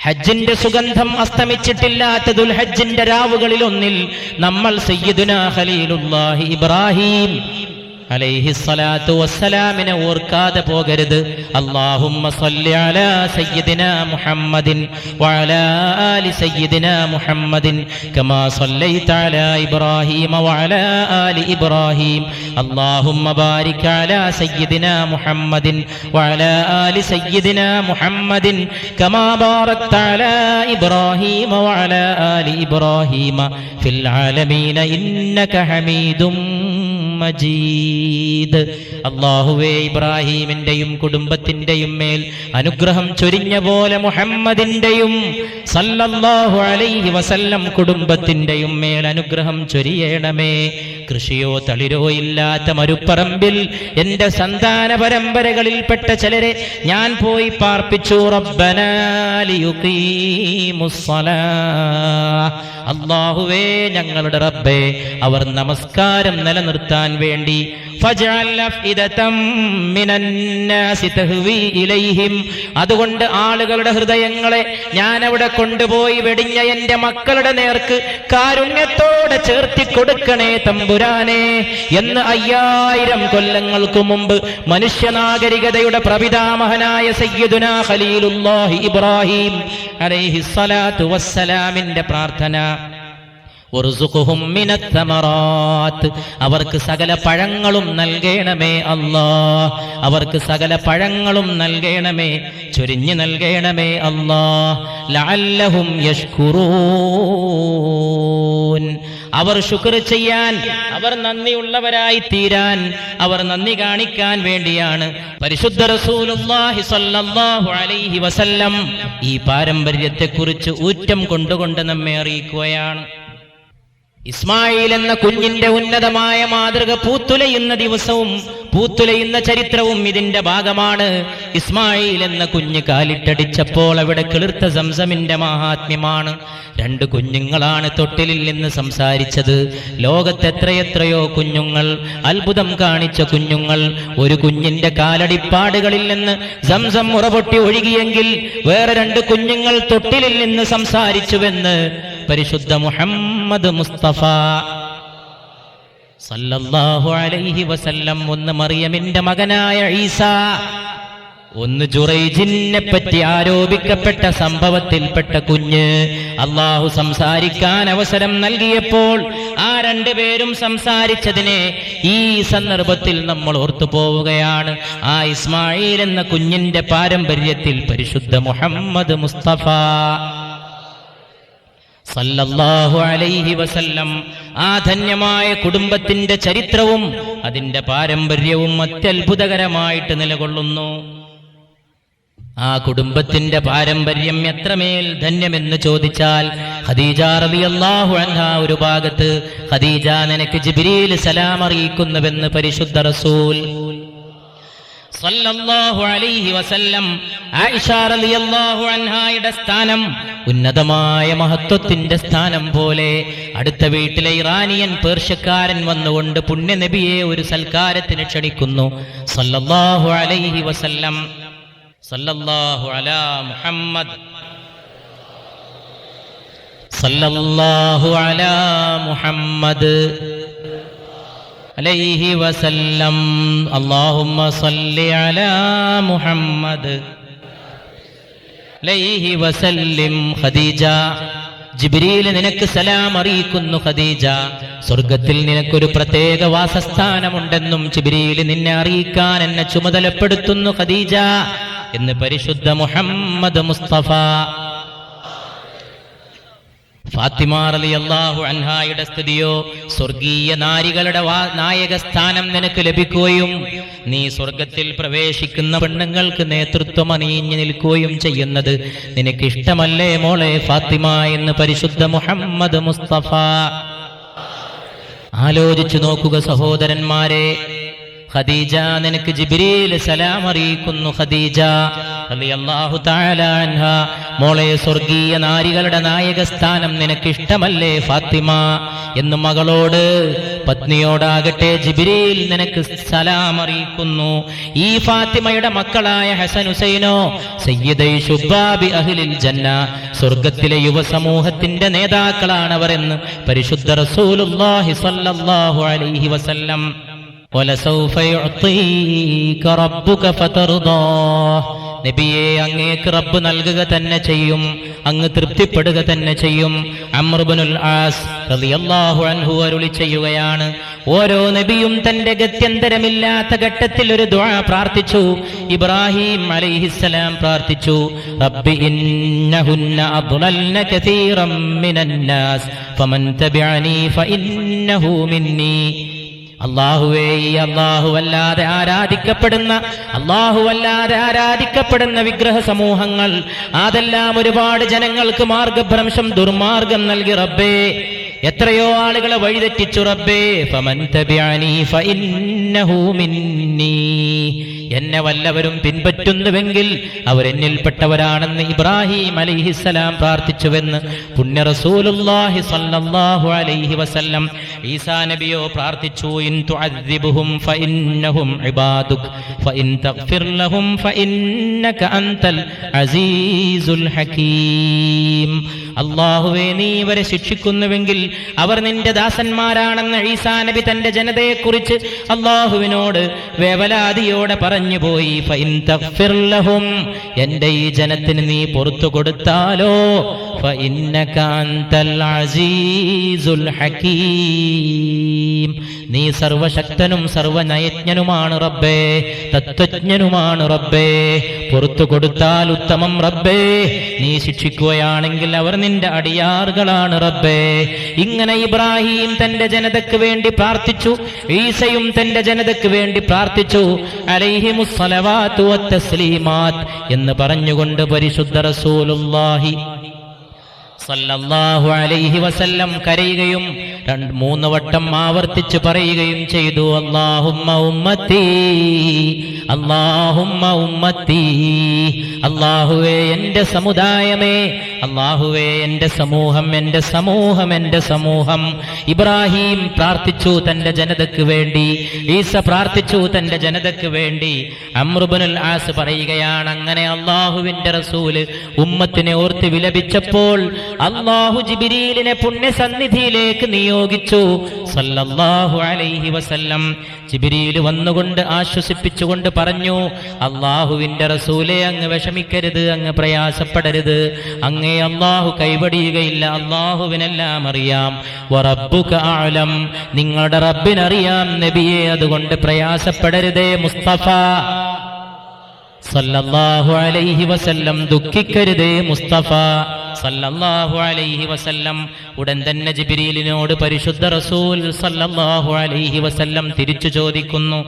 ഹജ്ജിന്റെ സുഗന്ധം അസ്തമിച്ചിട്ടില്ലാത്ത ദുൽഹജ്ജിന്റെ രാവുകളിൽ ഒന്നിൽ നമ്മൾ സയ്യിദുനാ ഖലീലുല്ലാഹി ഇബ്രാഹിം അലൈഹിസ്സലാത്തു വസ്സലാമിനെ ഓർക്കാതെ പോകരുത്. അല്ലാഹുമ്മ സ്വല്ലി അലാ സയ്യിദിനാ മുഹമ്മദിൻ വഅലാ ആലി സയ്യിദിനാ മുഹമ്മദിൻ കമാ സ്വല്ലൈത അലാ ഇബ്രാഹീമ വഅലാ ആലി ഇബ്രാഹീം. അല്ലാഹുമ്മ ബാരിക് അലാ സയ്യിദിനാ മുഹമ്മദിൻ വഅലാ ആലി സയ്യിദിനാ മുഹമ്മദിൻ കമാ ബാറക്ത അലാ ഇബ്രാഹീമ വഅലാ ആലി ഇബ്രാഹീമ ഫിൽ ആലമീന ഇന്നക ഹമീദും മജീദ്. അല്ലാഹുവേ, ഇബ്രാഹീമിന്റെയും കുടുംബത്തിന്റെയും മേൽ അനുഗ്രഹം ചൊരിഞ്ഞ പോലെ മുഹമ്മദിന്റെയും സല്ലല്ലാഹു അലൈഹി വസല്ലം കുടുംബത്തിന്റെയും മേൽ അനുഗ്രഹം ചൊരിയണമേ. കൃഷിയോ തളിരോ ഇല്ലാത്ത മരുപ്പറമ്പിൽ എന്റെ സന്താന പരമ്പരകളിൽപ്പെട്ട ചിലരെ ഞാൻ പോയി പാർപ്പിച്ചു. റബ്ബനാ ലിയുഖീമുസ്സലാ. അല്ലാഹുവേ, ഞങ്ങളുടെ റബ്ബേ, അവർ നമസ്കാരം നിലനിർത്താൻ വേണ്ടി അതുകൊണ്ട് ആളുകളുടെ ഹൃദയങ്ങളെ ഞാൻ അവിടെ കൊണ്ടുപോയി വെടിഞ്ഞ എന്റെ മക്കളുടെ നേർക്ക് കാരുണ്യത്തോടെ ചേർത്തി കൊടുക്കണേ തമ്പുരാനെ എന്ന് 5000 കൊല്ലങ്ങൾക്ക് മുമ്പ് മനുഷ്യനാഗരികതയുടെ പ്രപിതാമഹനായ സയ്യിദുനാ ഖലീലുല്ലാഹി ഇബ്രാഹിം അലൈഹിസ്സലാത്തു വസ്സലാമിന്റെ പ്രാർത്ഥന. വർസുഖുഹും മിനത്ത് തമറാത്ത്. അവർക്ക് സകല പഴങ്ങളും നൽകണമേ അല്ലാഹ്. അവർക്ക് സകല പഴങ്ങളും നൽകണമേ, ചൊരിഞ്ഞു നൽകണമേ അല്ലാഹ്. ലഅല്ലഹും യഷ്കുറൂൻ. അവർ ശുക്ർ ചെയ്യാൻ, അവർ നന്ദിയുള്ളവരായി തീരാൻ, അവർ നന്ദി കാണിക്കാൻ വേണ്ടിയാണ് പരിശുദ്ധ റസൂലുള്ളാഹി സ്വല്ലല്ലാഹു അലൈഹി വസല്ലം ഈ പാരമ്പര്യത്തെക്കുറിച്ച് ഊറ്റം കൊണ്ടുകൊണ്ട് നമ്മെ അറിയിക്കുകയാണ്. ഇസ്മായിൽ എന്ന കുഞ്ഞിന്റെ ഉന്നതമായ മാതൃക പൂത്തുലയുന്ന ദിവസവും പൂത്തുലയുന്ന ചരിത്രവും ഇതിന്റെ ഭാഗമാണ്. ഇസ്മായിൽ എന്ന കുഞ്ഞ് കാലിട്ടടിച്ചപ്പോൾ അവിടെ കിളിർത്ത സംസമിന്റെ മഹാത്മ്യമാണ്. 2 കുഞ്ഞുങ്ങളാണ് തൊട്ടിലിൽ നിന്ന് സംസാരിച്ചത്. ലോകത്തെത്രയെത്രയോ കുഞ്ഞുങ്ങൾ, അത്ഭുതം കാണിച്ച കുഞ്ഞുങ്ങൾ. ഒരു കുഞ്ഞിന്റെ കാലടിപ്പാടുകളിൽ നിന്ന് സംസം ഉറപൊട്ടി ഒഴുകിയെങ്കിൽ വേറെ 2 കുഞ്ഞുങ്ങൾ തൊട്ടിലിൽ നിന്ന് സംസാരിച്ചുവെന്ന് പരിശുദ്ധ മുഹമ്മദ് മുസ്തഫ സല്ലല്ലാഹു അലൈഹി വസല്ലം. ഒന്ന് മറിയമിന്റെ മകനായ ഈസാ, ഒന്ന് ജുറൈജിനെ പറ്റി ആരോപിക്കപ്പെട്ട സംഭവത്തിൽപ്പെട്ട കുഞ്ഞ്. അള്ളാഹു സംസാരിക്കാൻ അവസരം നൽകിയപ്പോൾ ആ 2 പേരും സംസാരിച്ചതിനെ ഈ സന്ദർഭത്തിൽ നമ്മൾ ഓർത്തു പോവുകയാണ്. ആ ഇസ്മായിൽ എന്ന കുഞ്ഞിന്റെ പാരമ്പര്യത്തിൽ പരിശുദ്ധ മുഹമ്മദ് മുസ്തഫ സല്ലല്ലാഹു അലൈഹി വസല്ലം ആ ധന്യമായ കുടുംബത്തിന്റെ ചരിത്രവും അതിന്റെ പാരമ്പര്യവും അത്യത്ഭുതകരമായിട്ട് നിലകൊള്ളുന്നു. ആ കുടുംബത്തിന്റെ പാരമ്പര്യം എത്രമേൽ ധന്യമെന്ന് ചോദിച്ചാൽ, ഖദീജ റളിയല്ലാഹു അൻഹാ ഒരു ഭാഗത്ത്, ഖദീജ നിനക്ക് ജിബ്രീൽ സലാം അറിയിക്കുന്നുവെന്ന് പരിശുദ്ധ റസൂൽ സല്ലല്ലാഹു അലൈഹി വസല്ലം. ആയിഷ റളിയല്ലാഹു അൻഹായുടെ സ്ഥാനം ഉന്നതമായ മഹത്വത്തിന്റെ സ്ഥാനം പോലെ. അടുത്ത വീട്ടിലെ ഇറാനിയൻ പേർഷ്യക്കാരൻ വന്നുകൊണ്ട് പുണ്യനബിയെ ഒരു സൽക്കാരത്തിന് ക്ഷണിക്കുന്നു. സല്ലല്ലാഹു അലൈഹി വസല്ലം. സല്ലല്ലാഹു അലാ മുഹമ്മദ്, സല്ലല്ലാഹു അലാ മുഹമ്മദ് അലൈഹി വസല്ലം. അല്ലാഹുമ്മ സല്ലി അലാ മുഹമ്മദ് അലൈഹി വസല്ലം. ഖദീജ, ജിബ്രീൽ നിനക്ക് സലാം അറിയിക്കുന്നു. ഖദീജ, സ്വർഗത്തിൽ നിനക്കൊരു പ്രത്യേക വാസസ്ഥാനമുണ്ടെന്നും ജിബ്രീൽ നിന്നെ അറിയിക്കാൻ എന്നെ ചുമതലപ്പെടുത്തുന്നു ഖദീജ എന്ന് പരിശുദ്ധ മുഹമ്മദ് മുസ്തഫ. ഫാത്തിമ റളിയല്ലാഹു അൻഹായുടെ സ്ഥിതിയോ, സ്വർഗീയ നാരികളുടെ നായക സ്ഥാനം നിനക്ക് ലഭിക്കുകയും നീ സ്വർഗത്തിൽ പ്രവേശിക്കുന്ന പെണ്ണുങ്ങൾക്ക് നേതൃത്വം അണിഞ്ഞു നിൽക്കുകയും ചെയ്യുന്നത് നിനക്ക് ഇഷ്ടമല്ലേ മോളെ ഫാത്തിമ എന്ന് പരിശുദ്ധ മുഹമ്മദ് മുസ്തഫ. ആലോചിച്ചു നോക്കുക സഹോദരന്മാരെ, ഖദീജ നിനക്ക് ജിബ്രീൽ സലാം അറിയിക്കുന്നു. ഖദീജ റളിയല്ലാഹു തആല അൻഹ, മോളെ സ്വർഗീയ നാരികളുടെ നായകസ്ഥാനം നിനക്ക് ഇഷ്ടമല്ലേ ഫാത്തിമ എന്ന് മകളോട്, പത്നിയോടാകട്ടെ ജിബ്രീൽ നിനക്ക് സലാം അറിയിക്കുന്നു. ഈ ഫാത്തിമയുടെ മക്കളായ ഹസൻ ഹുസൈനോ സയ്യിദൈ ശുബാബി അഹ്ലിൽ ജന്ന, സ്വർഗത്തിലെ യുവസമൂഹത്തിന്റെ നേതാക്കളാണവർ എന്ന് പരിശുദ്ധ റസൂലുള്ളാഹി സ്വല്ലല്ലാഹു അലൈഹി വസല്ലം. വലസൗഫ യുഅ്തീക റബ്ബുക ഫതർദാ, നബിയെ അങ്ങേക്ക് റബ്ബ് നൽകുക തന്നെ ചെയ്യും, അങ്ങ് തൃപ്തിപ്പെടുക തന്നെ ചെയ്യും. അംർ ഇബ്നുൽ ആസ് റളിയല്ലാഹു അൻഹു അരുളി ചെയ്യുകയാണ്, ഓരോ നബിയും തന്റെ ഗത്യന്തരമില്ലാത്ത ഘട്ടത്തിൽ ഒരു ദുആ പ്രാർത്ഥിച്ചു. ഇബ്രാഹിം അലൈഹിസ്സലാം പ്രാർത്ഥിച്ചു, റബ്ബി ഇന്നഹുന്ന അദ്ലൽന കസീറൻ മിനന്നാസ് ഫമൻ തബിഅനി ഫഇന്നഹു മിന്നി. അല്ലാഹുവേ, ഈ അല്ലാഹുവല്ലാതെ ആരാധിക്കപ്പെടുന്ന വിഗ്രഹ സമൂഹങ്ങൾ, അതെല്ലാം ഒരുപാട് ജനങ്ങൾക്ക് മാർഗഭ്രംശം, ദുർമാർഗം നൽകി റബ്ബേ, എത്രയോ ആളുകളെ വഴിതെറ്റിച്ചു റബ്ബേ. ഫമൻ തബിഅനി ഫഇന്നഹു മിന്നി, എന്നെ വല്ലവരും പിൻപറ്റുന്നുവെങ്കിൽ അവരെന്നിൽപ്പെട്ടവരാണെന്ന് ഇബ്രാഹിം അലൈഹിസ്സലാം പ്രാർത്ഥിച്ചുവെന്ന് പുണ്യ റസൂലുള്ളാഹി സ്വല്ലല്ലാഹു അലൈഹി വസല്ലം. ഈസാ നബിയോ പ്രാർത്ഥിച്ചു, ഇൻ തുഅദ്ദിബുഹും ഫഇന്നഹും ഇബാദുക ഫഇൻ തഗ്ഫിർ ലഹും ഫഇന്നക അൻതൽ അസീസുൽ ഹകീം. അല്ലാഹുവേ, നീ ഇവരെ ശിക്ഷിക്കുന്നുവെങ്കിൽ അവർ നിന്റെ ദാസന്മാരാണെന്ന് ഈസാ നബി തന്റെ ജനതയെക്കുറിച്ച് അല്ലാഹുവിനോട് വേവലാതിയോടെ പറഞ്ഞുപോയി. ഫഇൻ തഗ്ഫിർ ലഹും, എന്റെ ഈ ജനത്തിന് നീ പുറത്തു കൊടുത്താലോ, ഫഇന്നക അൻതൽ അസീസുൽ ഹകീം, നീ സർവശക്തനും സർവനയജ്ഞനുമാണ് റബ്ബേ, തത്വജ്ഞനുമാണ് റബ്ബേ. പുറത്തു കൊടുത്താൽ ഉത്തമം റബ്ബേ, നീ ശിക്ഷിക്കുകയാണെങ്കിൽ അവർ നിന്റെ അടിയാറുകളാണ് റബ്ബേ. ഇങ്ങനെ ഇബ്രാഹിം തന്റെ ജനതയ്ക്ക് വേണ്ടി പ്രാർത്ഥിച്ചു, ഈസയും തന്റെ ജനതയ്ക്ക് വേണ്ടി പ്രാർത്ഥിച്ചു. അലൈഹിമുസ് സ്വലവാത്തു വത്തസ്ലീമാത്ത് എന്ന് പറഞ്ഞുകൊണ്ട് പരിശുദ്ധ റസൂലുള്ളാഹി സല്ലല്ലാഹു അലൈഹി വസല്ലം കരയുകയും 2-3 വട്ടം ആവർത്തിച്ച് പറയുകയും ചെയ്തു, അല്ലാഹുമ്മ ഉമ്മത്തി, അല്ലാഹുമ്മ ഉമ്മത്തി, അല്ലാഹുവേ എന്റെ സമുദായമേ, അല്ലാഹുവേ എന്റെ സമൂഹം, എന്റെ സമൂഹം, എന്റെ സമൂഹം. ഇബ്രാഹിം പ്രാർത്ഥിച്ചു തന്റെ ജനതയ്ക്ക് വേണ്ടി, ഈസ പ്രാർത്ഥിച്ചു തന്റെ ജനതയ്ക്ക് വേണ്ടി. അംർ ഇബ്നുൽ ആസ് പറയുകയാണ്, അങ്ങനെ അല്ലാഹുവിന്റെ റസൂല് ഉമ്മത്തിനെ ഓർത്ത് വിലപിച്ചപ്പോൾ അല്ലാഹു ജിബ്രീലിനെ പുണ്യസന്നിധിയിലേക്ക് നിയോഗിച്ചു സല്ലല്ലാഹു അലൈഹി വസല്ലം. ജിബ്രീൽ വന്നുകൊണ്ട് ആശ്വസിപ്പിച്ചുകൊണ്ട് പറഞ്ഞു, അല്ലാഹുവിന്റെ റസൂലേ, അങ്ങ് വിഷമിക്കരുത്, അങ്ങ് പ്രയാസപ്പെടരുത്, അങ്ങേ അല്ലാഹു കൈവടിയുകയില്ല, അല്ലാഹുവിനെല്ലാം അറിയാം. വറബ്ബുക അഅലം, നിങ്ങളുടെ റബ്ബിനറിയാം നബിയെ, അതുകൊണ്ട് പ്രയാസപ്പെടരുതേ മുസ്തഫ സല്ലല്ലാഹു അലൈഹി വസല്ലം, ദുഃഖിക്കരുതേ മുസ്തഫ സല്ലല്ലാഹു അലൈഹി വസല്ലം. ഉടൻ തന്നെ ജിബ്രീലിനോട് പരിശുദ്ധ റസൂൽ സല്ലല്ലാഹു അലൈഹി വസല്ലം തിരിച്ചു ചോദിക്കുന്നു,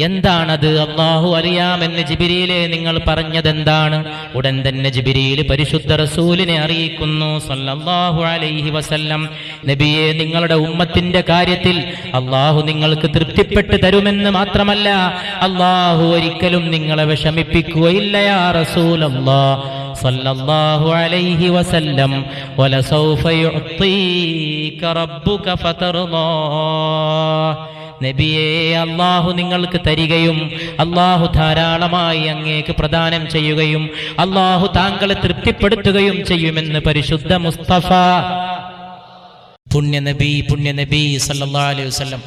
എന്താണത്? അല്ലാഹു അറിയാമെന്ന് ജിബ്രീലേ നിങ്ങൾ പറഞ്ഞതെന്താണ്? ഉടൻ തന്നെ ജിബ്രീൽ പരിശുദ്ധ റസൂലിനെ അറിയിക്കുന്നു സല്ലല്ലാഹു അലൈഹി വസല്ലം, നബിയെ, നിങ്ങളുടെ ഉമ്മത്തിന്റെ കാര്യത്തിൽ അല്ലാഹു നിങ്ങൾക്ക് തൃപ്തിപ്പെട്ട് തരുമെന്ന് മാത്രമല്ല, അല്ലാഹു ഒരിക്കലും നിങ്ങളെ വിഷമിപ്പിക്കുകയില്ല യാ റസൂലല്ലാഹ് സല്ലല്ലാഹു അലൈഹി വസല്ലം. വലസൗഫ യുഅ്തീക റബ്ബുക ഫതർദാ, നബിയെ, അല്ലാഹു നിങ്ങൾക്ക് തരികയും അല്ലാഹു ധാരാളമായി അങ്ങേക്ക് പ്രദാനം ചെയ്യുകയും അല്ലാഹു താങ്കളെ തൃപ്തിപ്പെടുത്തുകയും ചെയ്യുമെന്ന് പരിശുദ്ധ മുസ്തഫ പുണ്യനബി സല്ലല്ലാഹു അലൈഹി വസല്ലം.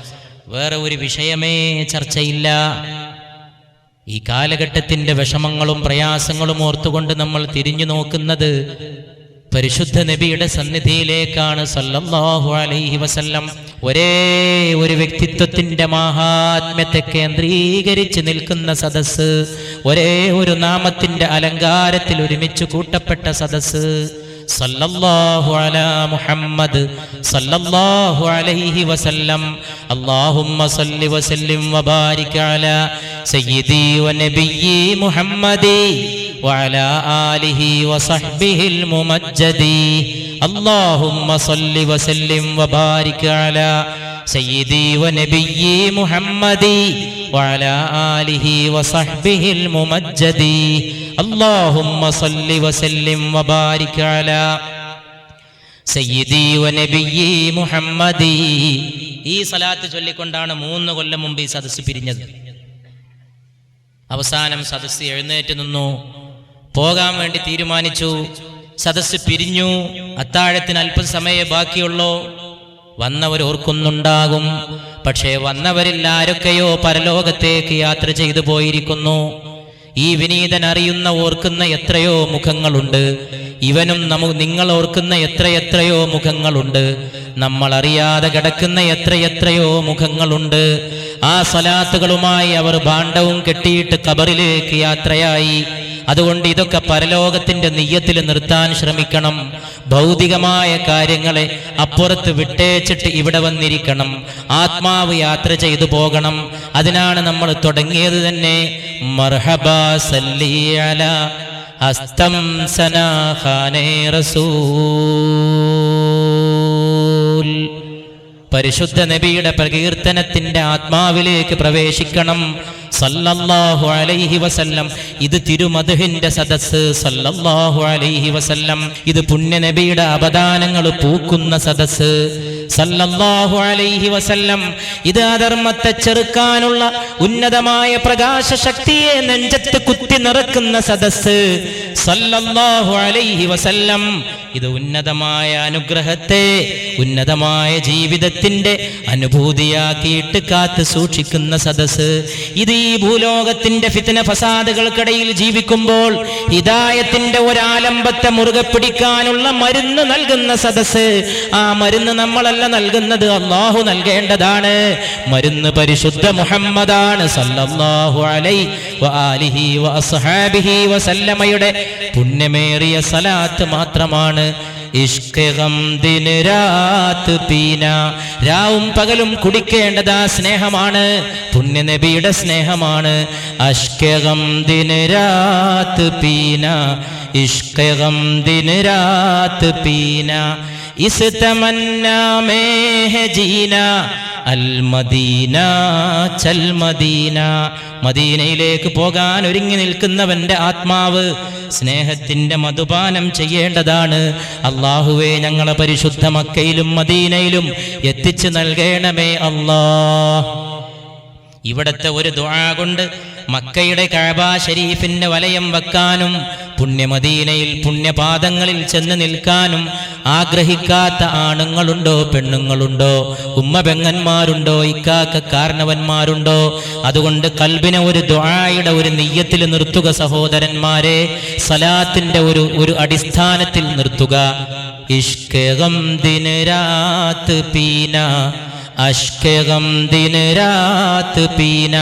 വേറെ ഒരു വിഷയമേ ചർച്ചയില്ല. ഈ കാലഘട്ടത്തിന്റെ വിഷമങ്ങളും പ്രയാസങ്ങളും ഓർത്തുകൊണ്ട് നമ്മൾ തിരിഞ്ഞു നോക്കുന്നത് പരിശുദ്ധ നബിയുടെ സന്നിധിയിലേക്കാണ് സല്ലല്ലാഹു അലൈഹി വസല്ലം. ഒരേ ഒരു വ്യക്തിത്വത്തിന്റെ മഹാത്മ്യത്തെ കേന്ദ്രീകരിച്ച് നിൽക്കുന്ന സദസ്സ്, ഒരേ ഒരു നാമത്തിന്റെ അലങ്കാരത്തിൽ ഒരുമിച്ച് കൂട്ടപ്പെട്ട സദസ്സ്. സല്ലല്ലാഹു അലാ മുഹമ്മദ് സല്ലല്ലാഹു അലൈഹി വസല്ലം. അല്ലാഹുമ്മ സല്ലി വസല്ലിം വബാരിക് അലാ സയ്യിദി വനബിയ്യി മുഹമ്മദി വഅലാ ആലിഹി വസഹ്ബിഹിൽ മുമജ്ജദി. അല്ലാഹുമ്മ സല്ലി വസല്ലിം വബാരിക് അലാ സയ്യിദി വനബിയ്യി മുഹമ്മദി വഅലാ ആലിഹി വസഹ്ബിഹിൽ മുമജ്ജദി അല്ലാഹുമ്മ സല്ലി വസല്ലിം വബാരിക് അലാ സയ്യിദി വനബിയ്യി മുഹമ്മദി. ഈ സലാത്ത് ചൊല്ലിക്കൊണ്ടാണ് 3 കൊല്ലം മുമ്പ് ഈ സദസ്സ് പിരിഞ്ഞത്. അവസാനം സദസ്സ് എഴുന്നേറ്റ് നിന്നു, പോകാൻ വേണ്ടി തീരുമാനിച്ചു. സദസ്സ് പിരിഞ്ഞു. അത്താഴത്തിന് അല്പസമയമേ ബാക്കിയുള്ളൂ. വന്നവർ ഓർക്കുന്നുണ്ടാകും, പക്ഷേ വന്നവരിൽ ആരൊക്കെയോ പരലോകത്തേക്ക് യാത്ര ചെയ്തു പോയിരിക്കുന്നു. ഈ വിനീതൻ അറിയുന്ന ഓർക്കുന്ന എത്രയോ മുഖങ്ങളുണ്ട്. ഇവനും നിങ്ങൾ ഓർക്കുന്ന എത്രയെത്രയോ മുഖങ്ങളുണ്ട്. നമ്മൾ അറിയാതെ കിടക്കുന്ന എത്രയെത്രയോ മുഖങ്ങളുണ്ട്. ആ സ്വലാത്തുകളുമായി അവർ ഭാണ്ഡവും കെട്ടിയിട്ട് ഖബറിലേക്ക് യാത്രയായി. അതുകൊണ്ട് ഇതൊക്കെ പരലോകത്തിന്റെ നിയ്യത്തിൽ നിർത്താൻ ശ്രമിക്കണം. ഭൗതികമായ കാര്യങ്ങളെ അപ്പുറത്ത് വിട്ടേച്ചിട്ട് ഇവിടെ വന്നിരിക്കണം. ആത്മാവ് യാത്ര ചെയ്തു പോകണം. അതിനാണ് നമ്മൾ തുടങ്ങിയത് തന്നെ. മർഹബാ സല്ലി അലാ അസ്തംസനാ ഖാനേ റസൂൽ. പരിശുദ്ധ നബിയുടെ പ്രകീർത്തനത്തിന്റെ ആത്മാവിലേക്ക് പ്രവേശിക്കണം. സല്ലല്ലാഹു അലൈഹി വസല്ലം. ഇത് തിരുമദ്ഹിന്റെ സദസ്സ്. സല്ലല്ലാഹു അലൈഹി വസല്ലം. ഇത് പുണ്യ നബിയുടെ അപദാനങ്ങൾ പൂക്കുന്ന സദസ്സ്. സല്ലല്ലാഹു അലൈഹി വസല്ലം. ഇത് അധർമ്മത്തെ ചെറുക്കാനുള്ള ഉന്നതമായ പ്രകാശ ശക്തിയെ നെഞ്ചത്ത് കുത്തി നിറക്കുന്ന സദസ്സ്. സല്ലല്ലാഹു അലൈഹി വസല്ലം. ഇത് ഉന്നതമായ അനുഗ്രഹത്തെ ഉന്നതമായ ജീവിതത്തിന്റെ അനുഭൂതിയാക്കിയിട്ട് കാത്ത് സൂക്ഷിക്കുന്ന സദസ്സ്. ഇത് ഈ ഭൂലോകത്തിന്റെ ഫിത്ന ഫസാദുകൾക്കിടയിൽ ജീവിക്കുമ്പോൾ ഹിദായത്തിന്റെ ഒരാലംബത്തെ മുറുകെ പിടിക്കാനുള്ള മരുന്ന് നൽകുന്ന സദസ്സ്. ആ മരുന്ന് നമ്മളല്ല നൽകുന്നത്, അല്ലാഹു നൽകേണ്ടതാണ്. മരുന്ന് പരിശുദ്ധ മുഹമ്മദാണ് സല്ലല്ലാഹു അലൈഹി വആലിഹി വഅസ്ഹാബിഹി വസല്ലമയുടെ പുണ്യമേറിയ സലാത്ത് മാത്രമാണ്. ഇഷ്ക് ഗം ദിൻ രാത് പീന. രാവും പകലും കുടിക്കേണ്ടത് ആ സ്നേഹമാണ്, പുണ്യ നബിയുടെ സ്നേഹമാണ്. അഷ്ക് ഗം ദിൻ രാത് പീന, ഇഷ്ക് ഗം ദിൻ രാത് പീന, ഇസ് തമന്നാ മേ ഹെ ജീന, അൽ മദീന ചൽ മദീന. മദീനയിലേക്ക് പോകാൻ ഒരുങ്ങി നിൽക്കുന്നവന്റെ ആത്മാവ് സ്നേഹത്തിന്റെ മധുപാനം ചെയ്യേണ്ടതാണ്. അല്ലാഹുവേ, ഞങ്ങളെ പരിശുദ്ധ മക്കയിലും മദീനയിലും എത്തിച്ചു നൽകണമേ അല്ലാഹ്. ഇവിടത്തെ ഒരു ദുആ കൊണ്ട് മക്കയുടെ കഅബ ശരീഫിന്റെ വലയം വെക്കാനും പുണ്യമദീനയിൽ പുണ്യപാദങ്ങളിൽ ചെന്ന് നിൽക്കാനും ആഗ്രഹിക്കാത്ത ആണുങ്ങളുണ്ടോ പെണ്ണുങ്ങളുണ്ടോ, ഉമ്മ പെങ്ങന്മാരുണ്ടോ, ഇക്കാക്ക കാരണവന്മാരുണ്ടോ? അതുകൊണ്ട് കൽബിനെ ഒരു ദുആയുടെ ഒരു നിയ്യത്തിൽ നിർത്തുക സഹോദരന്മാരെ. സലാത്തിന്റെ ഒരു അടിസ്ഥാനത്തിൽ നിർത്തുക. ഇഷ്ക് ഗം ദിൻ രാത് പീന, അഷ്ക് ഗം ദിൻ രാത് പീന.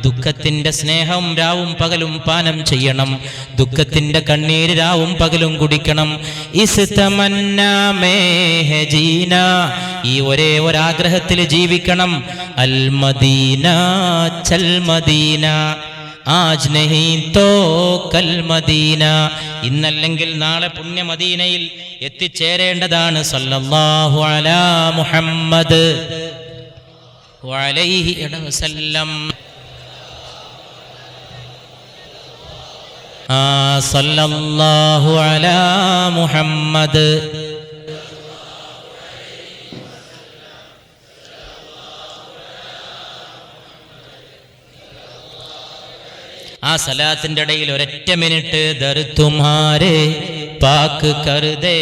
ദുഃഖത്തിന്റെ സ്നേഹം രാവും പകലും പാനം ചെയ്യണം. ദുഃഖത്തിന്റെ കണ്ണീര് രാവും പകലും കുടിക്കണം. ഇസ് തമന്നാ മേ ഹെ ജീന. ഈ ഒരേ ഒരാഗ്രഹത്തിൽ ജീവിക്കണം. അൽ മദീന ചൽ മദീന, ആജ് നഹീ തോ കൽ മദീന. ഇന്നല്ലെങ്കിൽ നാളെ പുണ്യ മദീനയിൽ എത്തിച്ചേരേണ്ടതാണ്. സല്ലല്ലാഹു അലാ മുഹമ്മദ് വഅലൈഹി വസല്ലം. സല്ലല്ലാഹു അലാ മുഹമ്മദ്. ആ സലാത്തിന്റെ ഇടയിൽ ഒരൊറ്റ മിനിറ്റ് ദർ തുമ്ഹാരെ പാക്ക് കർദേ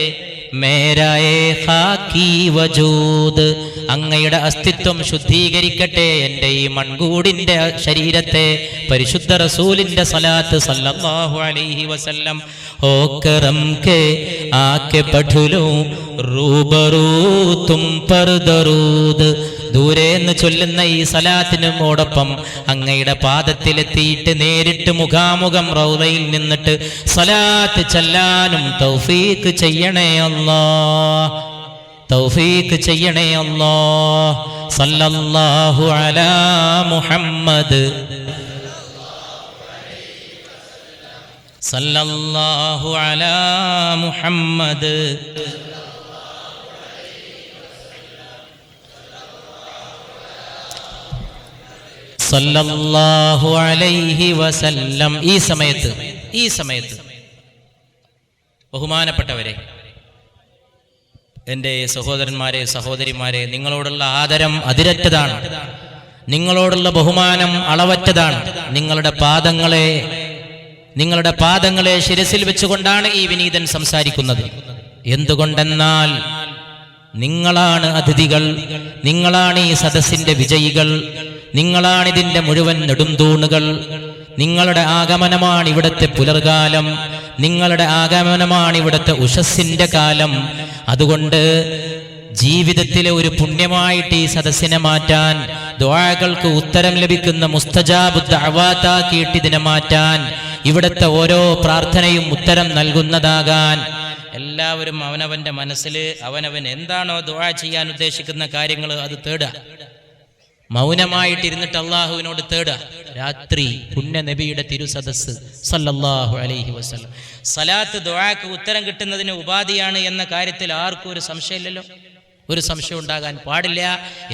മേരായേ ഖാക്കി വജൂദ്. അങ്ങയുടെ അസ്തിത്വം ശുദ്ധീകരിക്കട്ടെ എൻ്റെ ഈ മൺകൂടിന്റെ ശരീരത്തെ. പരിശുദ്ധ റസൂലിന്റെ സലാത്ത് സല്ലല്ലാഹു അലൈഹി വസല്ലം. ഓ കറം കെ ആക്കെ പഠുലോ റൂബറൂ തും പർ ദറൂദ്. ദൂരെന്ന് ചൊല്ലുന്ന ഈ സലാത്തിനോടൊപ്പം അങ്ങയുടെ പാദത്തിലെത്തിയിട്ട് നേരിട്ട് മുഖാമുഖം റൗളയിൽ നിന്നിട്ട് സലാത്ത് ചൊല്ലാനും തൗഫീഖ് ചെയ്യണേ അല്ലാഹ്. തൗഫീഖ് ചെയ്യണേ അല്ലാഹ്. സല്ലല്ലാഹു അലാ മുഹമ്മദ്, സല്ലല്ലാഹു അലാ മുഹമ്മദ്. സല്ലല്ലാഹു അലൈഹി വസല്ലം. ഈ സമയത്ത് ബഹുമാനപ്പെട്ടവരെ, എൻ്റെ സഹോദരന്മാരെ, സഹോദരിമാരെ, നിങ്ങളോടുള്ള ആദരം അതിരറ്റതാണ്, നിങ്ങളോടുള്ള ബഹുമാനം അളവറ്റതാണ്. നിങ്ങളുടെ പാദങ്ങളെ ശിരസിൽ വെച്ചുകൊണ്ടാണ് ഈ വിനീതൻ സംസാരിക്കുന്നത്. എന്തുകൊണ്ടെന്നാൽ നിങ്ങളാണ് അതിഥികൾ, നിങ്ങളാണ് ഈ സദസ്സിന്റെ വിജയികൾ, നിങ്ങളാണിതിന്റെ മുഴുവൻ നെടുംതൂണുകൾ. നിങ്ങളുടെ ആഗമനമാണ് ഇവിടുത്തെ പുലർകാലം, നിങ്ങളുടെ ആഗമനമാണ് ഇവിടുത്തെ ഉഷസ്സിന്റെ കാലം. അതുകൊണ്ട് ജീവിതത്തിലെ ഒരു പുണ്യമായിട്ട് ഈ സദസ്സിനെ മാറ്റാൻ, ദുആകൾക്ക് ഉത്തരം ലഭിക്കുന്ന മുസ്തജാബു ദഅവാതാക്കിയിട്ട് ഇതിനെ മാറ്റാൻ, ഇവിടുത്തെ ഓരോ പ്രാർത്ഥനയും ഉത്തരം നൽകുന്നതാകാൻ എല്ലാവരും അവനവന്റെ മനസ്സിൽ അവനവൻ എന്താണോ ദുആ ചെയ്യാൻ ഉദ്ദേശിക്കുന്ന കാര്യങ്ങൾ അത് തേടുക. മൗനമായിട്ടിരുന്നിട്ട് അള്ളാഹുവിനോട് തേടുക. രാത്രി പുണ്യ നബിയുടെ തിരുസദസ്സ് സല്ലല്ലാഹു അലൈഹി വസല്ലം. സലാത്ത് ദുആക്ക് ഉത്തരം കിട്ടുന്നതിന് ഉപാധിയാണ് എന്ന കാര്യത്തിൽ ആർക്കും ഒരു സംശയമില്ലല്ലോ, ഒരു സംശയം ഉണ്ടാകാൻ പാടില്ല.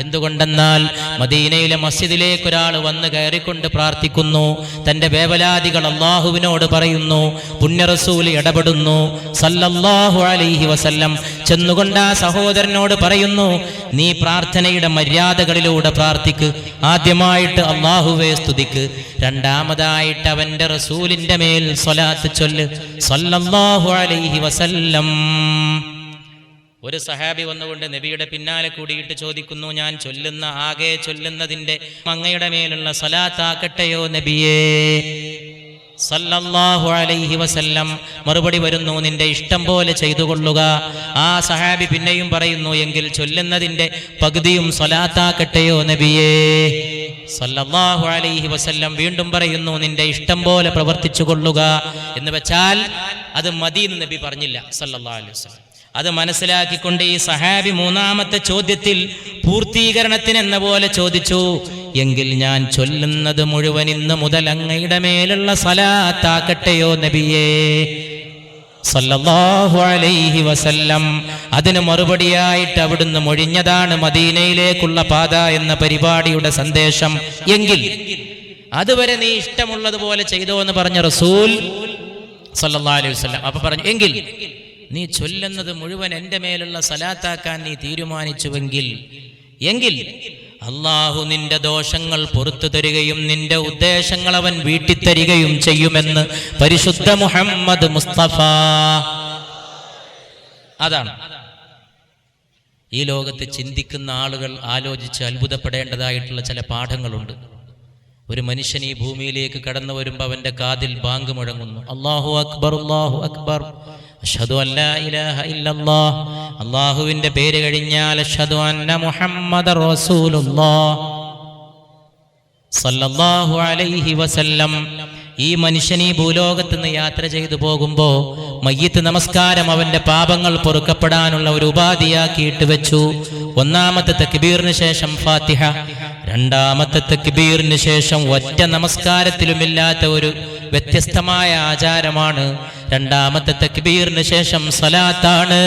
എന്തുകൊണ്ടെന്നാൽ മദീനയിലെ മസ്ജിദിലേക്ക് ഒരാൾ വന്ന് കയറിക്കൊണ്ട് പ്രാർത്ഥിക്കുന്നു, തൻ്റെ വേവലാദികൾ അള്ളാഹുവിനോട് പറയുന്നു, പുണ്യ റസൂൽ ഇടപെടുന്നു സല്ലല്ലാഹു അലൈഹി വസല്ലം. ചെന്നുകൊണ്ട് ആ സഹോദരനോട് പറയുന്നു, നീ പ്രാർത്ഥനയുടെ മര്യാദകളിലൂടെ പ്രാർത്ഥിക്ക്. ആദ്യമായിട്ട് അള്ളാഹുവെ സ്തുതിക്ക്, രണ്ടാമതായിട്ട് അവൻ്റെ റസൂലിൻ്റെ മേൽ സ്വലാത്ത് ചൊല്ല് സല്ലല്ലാഹു അലൈഹി വസല്ലം. ഒരു സഹാബി വന്നുകൊണ്ട് നബിയുടെ പിന്നാലെ കൂടിയിട്ട് ചോദിക്കുന്നു, ഞാൻ ആകെ ചൊല്ലുന്നതിൻ്റെ അങ്ങയുടെ മേലുള്ള സലാത്താക്കട്ടെയോ നബിയേ സല്ലല്ലാഹു അലൈഹി വസല്ലം. മറുപടി വരുന്നു, നിന്റെ ഇഷ്ടം പോലെ ചെയ്തു കൊള്ളുക. ആ സഹാബി പിന്നെയും പറയുന്നു, എങ്കിൽ ചൊല്ലുന്നതിൻ്റെ പകുതിയും സലാത്താക്കട്ടെയോ നബിയേ സല്ലല്ലാഹു അലൈഹി വസല്ലം. വീണ്ടും പറയുന്നു, നിന്റെ ഇഷ്ടം പോലെ പ്രവർത്തിച്ചു കൊള്ളുക. എന്ന് വെച്ചാൽ അത് മദീന നബി പറഞ്ഞില്ല സല്ലല്ലാഹു അലൈഹി വസല്ലം. അത് മനസ്സിലാക്കിക്കൊണ്ട് ഈ സഹാബി മൂന്നാമത്തെ ചോദ്യത്തിൽ പൂർത്തീകരണത്തിനെന്ന പോലെ ചോദിച്ചു, എങ്കിൽ ഞാൻ ചൊല്ലുന്നത് മുഴുവൻ ഇന്ന് മുതൽ അങ്ങയുടെ മേലുള്ള സലാത്താക്കട്ടെയോ നബിയേ സല്ലല്ലാഹു അലൈഹി വസല്ലം. അതിന് മറുപടിയായിട്ട് അവിടുന്ന് മൊഴിഞ്ഞതാണ് മദീനയിലേക്കുള്ള പാത എന്ന പരിപാടിയുടെ സന്ദേശം. എങ്കിൽ അതുവരെ നീ ഇഷ്ടമുള്ളതുപോലെ ചെയ്തോ എന്ന് പറഞ്ഞ റസൂൽ സല്ലല്ലാഹു അലൈഹി വസല്ലം. അപ്പൊ പറഞ്ഞു, എങ്കിൽ നീ ചൊല്ലുന്നത് മുഴുവൻ എൻ്റെ മേലുള്ള സലാത്താക്കാൻ നീ തീരുമാനിച്ചുവെങ്കിൽ അള്ളാഹു നിന്റെ ദോഷങ്ങൾ പുറത്തു തരികയും നിന്റെ ഉദ്ദേശങ്ങൾ അവൻ വീട്ടിത്തരികയും ചെയ്യുമെന്ന് പരിശുദ്ധ മുഹമ്മദ് മുസ്തഫ. അതാണ് ഈ ലോകത്ത് ചിന്തിക്കുന്ന ആളുകൾ ആലോചിച്ച് അത്ഭുതപ്പെടേണ്ടതായിട്ടുള്ള ചില പാഠങ്ങളുണ്ട്. ഒരു മനുഷ്യൻ ഈ ഭൂമിയിലേക്ക് കടന്നു വരുമ്പോൾ അവൻ്റെ കാതിൽ ബാങ്ക് മുഴങ്ങുന്നു, അല്ലാഹു അക്ബർ അല്ലാഹു അക്ബർ, അഷ്ഹദു അല്ലാ ഇലാഹ ഇല്ലല്ലാഹ്. അല്ലാഹുവിൻ്റെ പേര് കഴിഞ്ഞാൽ അഷ്ഹദു അന്ന മുഹമ്മദർ റസൂലുള്ളാഹ് സല്ലല്ലാഹു അലൈഹി വസല്ലം. ഈ മനുഷ്യൻ ഈ ഭൂലോകത്ത് നിന്ന് യാത്ര ചെയ്തു പോകുമ്പോൾ മയ്യിത്ത് നമസ്കാരം അവൻ്റെ പാപങ്ങൾ പൊറുക്കപ്പെടാനുള്ള ഒരു ഉപാധിയാക്കിയിട്ട് വെച്ചു. ഒന്നാമത്തെ തക്ബീറിന് ശേഷം ഫാത്തിഹ, രണ്ടാമത്തെ തക്ബീറിന് ശേഷം ഒറ്റ നമസ്കാരത്തിലുമില്ലാത്ത ഒരു വ്യത്യസ്തമായ ആചാരമാണ് രണ്ടാമത്തെ തക്ബീറിന് ശേഷം സലാത്താണ്.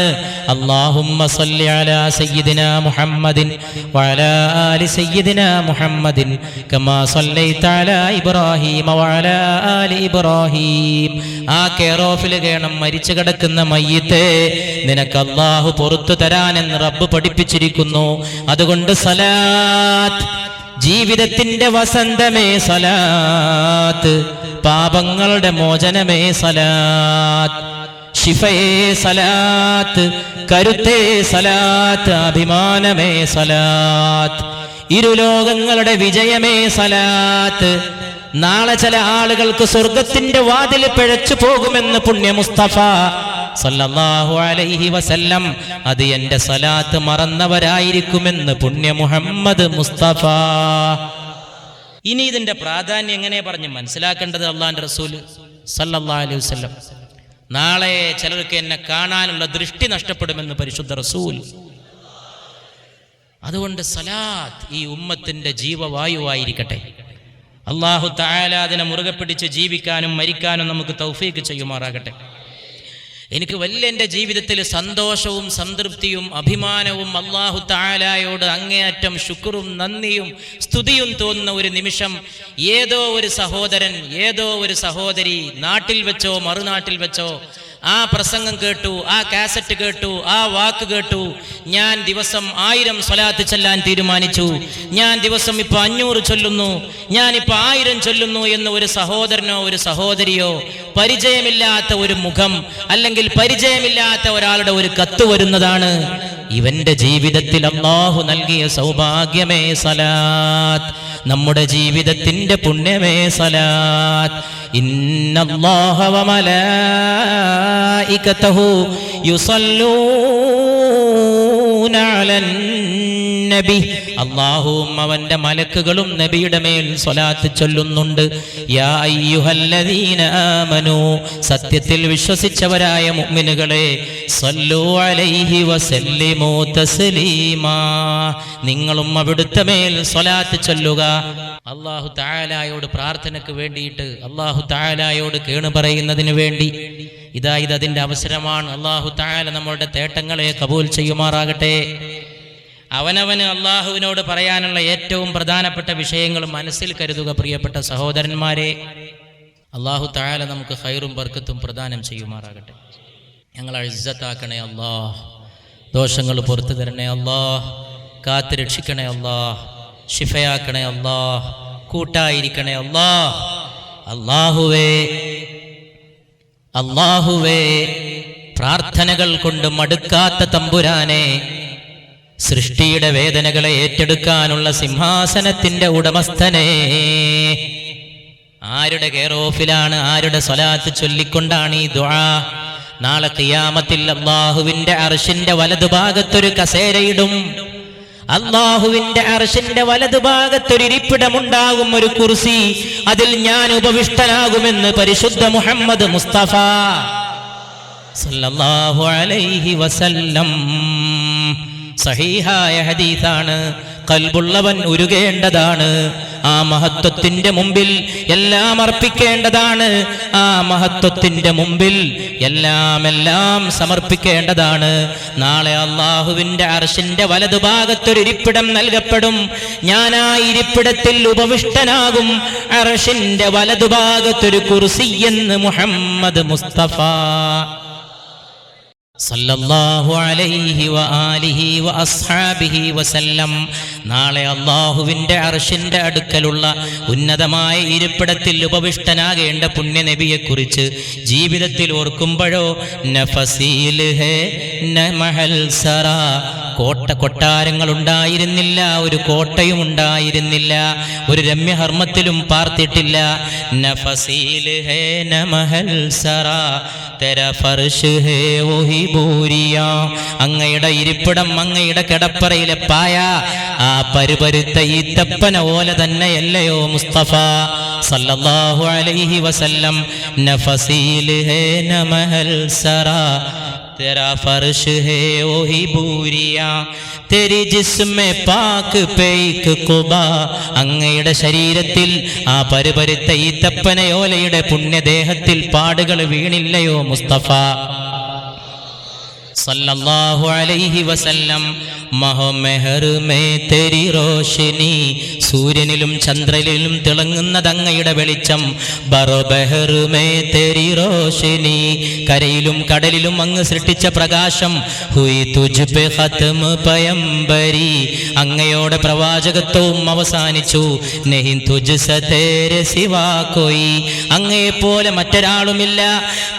അല്ലാഹുമ്മ സല്ലി അലാ സയ്യിദിനാ മുഹമ്മദിൻ വഅലാ ആലി സയ്യിദിനാ മുഹമ്മദിൻ കമാ സല്ലൈത അലാ ഇബ്രാഹീമ വഅലാ ആലി ഇബ്രാഹീം. ആ കെയറോഫിൽ കേണം മരിച്ചു കിടക്കുന്ന മയ്യിത്തെ നിനക്ക് അല്ലാഹു പുറത്തു തരാനെന്ന് റബ്ബ് പഠിപ്പിച്ചിരിക്കുന്നു. അതുകൊണ്ട് സലാത്ത് ജീവിതത്തിന്റെ വസന്തമേ സലാത്ത്, പാപങ്ങളുടെ മോചനമേ സലാത്ത്, ശിഫയേ സലാത്ത്, കരുത്തേ സലാത്ത്, അഭിമാനമേ സലാത്ത്, ഇരുലോകങ്ങളുടെ വിജയമേ സലാത്ത്. നാളെ ചില ആളുകൾക്ക് സ്വർഗത്തിന്റെ വാതിൽ പിഴച്ചു പോകുമെന്ന് പുണ്യ മുസ്തഫ സല്ലല്ലാഹു അലൈഹി വസല്ലം. അത് എൻ്റെ സലാത്ത് മറന്നവരായിരിക്കുമെന്ന് പുണ്യ മുഹമ്മദ് മുസ്തഫ. ഇനി ഇതിന്റെ പ്രാധാന്യം എങ്ങനെ പറഞ്ഞ് മനസ്സിലാക്കേണ്ടത്? അള്ളാന്റെ റസൂൽ സല്ലല്ലാഹു അലൈഹി വസല്ലം, നാളെ ചിലർക്ക് എന്നെ കാണാനുള്ള ദൃഷ്ടി നഷ്ടപ്പെടുമെന്ന് പരിശുദ്ധ റസൂൽ. അതുകൊണ്ട് സലാത്ത് ഈ ഉമ്മത്തിന്റെ ജീവവായുവായിരിക്കട്ടെ. അല്ലാഹു തആല അതിനെ മുറുകെ പിടിച്ച് ജീവിക്കാനും മരിക്കാനും നമുക്ക് തൗഫീക്ക് ചെയ്യുമാറാകട്ടെ. എനിക്ക് വലിയ എൻ്റെ ജീവിതത്തിൽ സന്തോഷവും സംതൃപ്തിയും അഭിമാനവും അല്ലാഹു തആലയോട് അങ്ങേയറ്റം ശുക്റും നന്ദിയും സ്തുതിയും തോന്നുന്ന ഒരു നിമിഷം ഏതോ ഒരു സഹോദരൻ, ഏതോ ഒരു സഹോദരി നാട്ടിൽ വെച്ചോ മറുനാട്ടിൽ വെച്ചോ ആ പ്രസംഗം കേട്ടു, ആ കാസറ്റ് കേട്ടു, ആ വാക്ക് കേട്ടു, ഞാൻ ദിവസം 1000 സ്വലാത്ത് ചൊല്ലാൻ തീരുമാനിച്ചു, ഞാൻ ദിവസം ഇപ്പൊ 500 ചൊല്ലുന്നു, ഞാനിപ്പോൾ 1000 ചൊല്ലുന്നു എന്ന് ഒരു സഹോദരനോ ഒരു സഹോദരിയോ, പരിചയമില്ലാത്ത ഒരു മുഖം അല്ലെങ്കിൽ പരിചയമില്ലാത്ത ഒരാളുടെ ഒരു കത്ത് വരുന്നതാണ്. ഇവന്റെ ജീവിതത്തിൽ അല്ലാഹു നൽകിയ സൗഭാഗ്യമേ സലാത്ത്, നമ്മുടെ ജീവിതത്തിന്റെ പുണ്യമേ സലാത്ത്. ഇന്നല്ലാഹ വ മലായികതഹു യുസല്ലൂന അലൻ നബി, അല്ലാഹുവും അവന്റെ മലക്കുകളും നബിയുടെ മേൽ സ്വലാത്ത് ചൊല്ലുന്നുണ്ട്. യാ അയ്യുഹല്ലദീന ആമനൂ, സത്യത്തിൽ വിശ്വസിച്ചവരായ മുഅ്മിനുകളെ, സല്ലു അലൈഹി വസല്ലിമു തസ്ലീമാ, നിങ്ങളും അവിടുത്തെ മേൽ സ്വലാത്ത് ചൊല്ലുക. അല്ലാഹു തആലയോട് പ്രാർത്ഥനയ്ക്ക് വേണ്ടിയിട്ട്, അല്ലാഹു തആലയോട് കേണു പറയുന്നതിന് വേണ്ടി ഇതിന്റെ അവസരമാണ്. അല്ലാഹു തആല നമ്മളുടെ തേട്ടങ്ങളെ കബൂൽ ചെയ്യുമാറാകട്ടെ. അവനവന് അള്ളാഹുവിനോട് പറയാനുള്ള ഏറ്റവും പ്രധാനപ്പെട്ട വിഷയങ്ങൾ മനസ്സിൽ കരുതുക. പ്രിയപ്പെട്ട സഹോദരന്മാരെ, അള്ളാഹു തആല നമുക്ക് ഖൈറും ബർക്കത്തും പ്രദാനം ചെയ്യുമാറാകട്ടെ. ഞങ്ങളെ ഇസ്സത്താക്കണേ അല്ലാഹ്, ദോഷങ്ങൾ പുറത്തു തരണേ അല്ലാഹ്, കാത്ത് രക്ഷിക്കണേ അല്ലാഹ്, ശിഫയാക്കണേ അല്ലാഹ്, കൂട്ടായിരിക്കണേ അല്ലാഹ്. അല്ലാഹുവേ, പ്രാർത്ഥനകൾ കൊണ്ട് മടുക്കാത്ത തമ്പുരാനെ, സൃഷ്ടിയുടെ വേദനകളെ ഏറ്റെടുക്കാനുള്ള സിംഹാസനത്തിന്റെ ഉടമസ്ഥനെ, ആരുടെ കെയർ ഓഫിലാണ്, ആരുടെ സ്വലാത്ത് ചൊല്ലിക്കൊണ്ടാണ് ഈ ദുആ? നാളെ ഖിയാമത്തിൽ അല്ലാഹുവിന്റെ അർശിന്റെ വലതുഭാഗത്തൊരു കസേരയിടും. അല്ലാഹുവിന്റെ അർശിന്റെ വലതുഭാഗത്തൊരു ഇരിപ്പിടമുണ്ടാകും, ഒരു കുർസി. അതിൽ ഞാൻ ഉപവിഷ്ടനാകുമെന്ന് പരിശുദ്ധ മുഹമ്മദ് മുസ്തഫ സല്ലല്ലാഹു അലൈഹി വസല്ലം. സഹീഹായ ഹദീസാണ്. ഖൽബുള്ളവൻ ഉരുകേണ്ടതാണ്. ആ മഹത്വത്തിന്റെ മുമ്പിൽ എല്ലാം അർപ്പിക്കേണ്ടതാണ്. ആ മഹത്വത്തിന്റെ മുമ്പിൽ എല്ലാം സമർപ്പിക്കേണ്ടതാണ്. നാളെ അല്ലാഹുവിന്റെ അർശിന്റെ വലതുഭാഗത്തൊരു ഇരിപ്പിടം നൽകപ്പെടും. ഞാൻ ആ ഇരിപ്പിടത്തിൽ ഉപവിഷ്ടനാകും. അർശിന്റെ വലതുഭാഗത്തൊരു കുർസി എന്ന് മുഹമ്മദ് മുസ്തഫ സല്ലല്ലാഹു അലൈഹി വആലിഹി വഅസ്ഹാബിഹി വസല്ലം. നാളെ അല്ലാഹുവിന്റെ അർശിന്റെ അടുക്കലുള്ള ഉന്നതമായ ഇരിപ്പിടത്തിൽ ഉപവിഷ്ടനാകേണ്ട പുണ്യനബിയെക്കുറിച്ച് ജീവിതത്തിൽ ഓർക്കുമ്പോഴോ നഫസീൽ ഹേ നമഹൽ സറാ, കൊട്ടാരങ്ങൾ ഉണ്ടായിരുന്നില്ല, ഒരു കോട്ടയും ഉണ്ടായിരുന്നില്ല, ഒരു രമ്യഹർമ്മത്തിലും പാർത്തിട്ടില്ല. നഫസീൽ ഹേ നമഹൽ സറാ തെരാ ഫർശ് ഹേ വഹി ബൂരിയ, അങ്ങയുടെ ഇരിപ്പിടം, അങ്ങയുടെ കിടപ്പറയിലെ പായ ആ പരുപരുത്ത ഈത്തപ്പന ഓല തന്നെയല്ലയോ മുസ്തഫ സല്ലല്ലാഹു അലൈഹി വസല്ലം. നഫസീൽ ഹേ നമഹൽ സറാ तेरा फर्श है वही बूरिया तेरी जिस्मे पाक पे एक कुबा, അങ്ങയുടെ ശരീരത്തിൽ ആ പരുപരുത്ത ഈത്തപ്പനയോലയുടെ പുണ്യദേഹത്തിൽ പാടുകൾ വീണില്ലയോ മുസ്തഫ സല്ലല്ലാഹു അലൈഹി വസല്ലം. മഹമെഹർ മേ തെരി റോഷനി, സൂര്യനിലും ചന്ദ്രനിലും തിളങ്ങുന്നത് അങ്ങയുടെ വെളിച്ചം. ബറബഹർ മേ തെരി റോഷനി, കരയിലും കടലിലും അങ്ങ് സൃഷ്ടിച്ച പ്രകാശം. ഹുയി തുജ് പെ ഖത്മ പയംബരി, അങ്ങയോടെ പ്രവാചകത്വവും അവസാനിച്ചു. നഹി തുജ് സ തേരെ സിവാ കോയി, അങ്ങയെ പോലെ മറ്റൊരാളുമില്ല.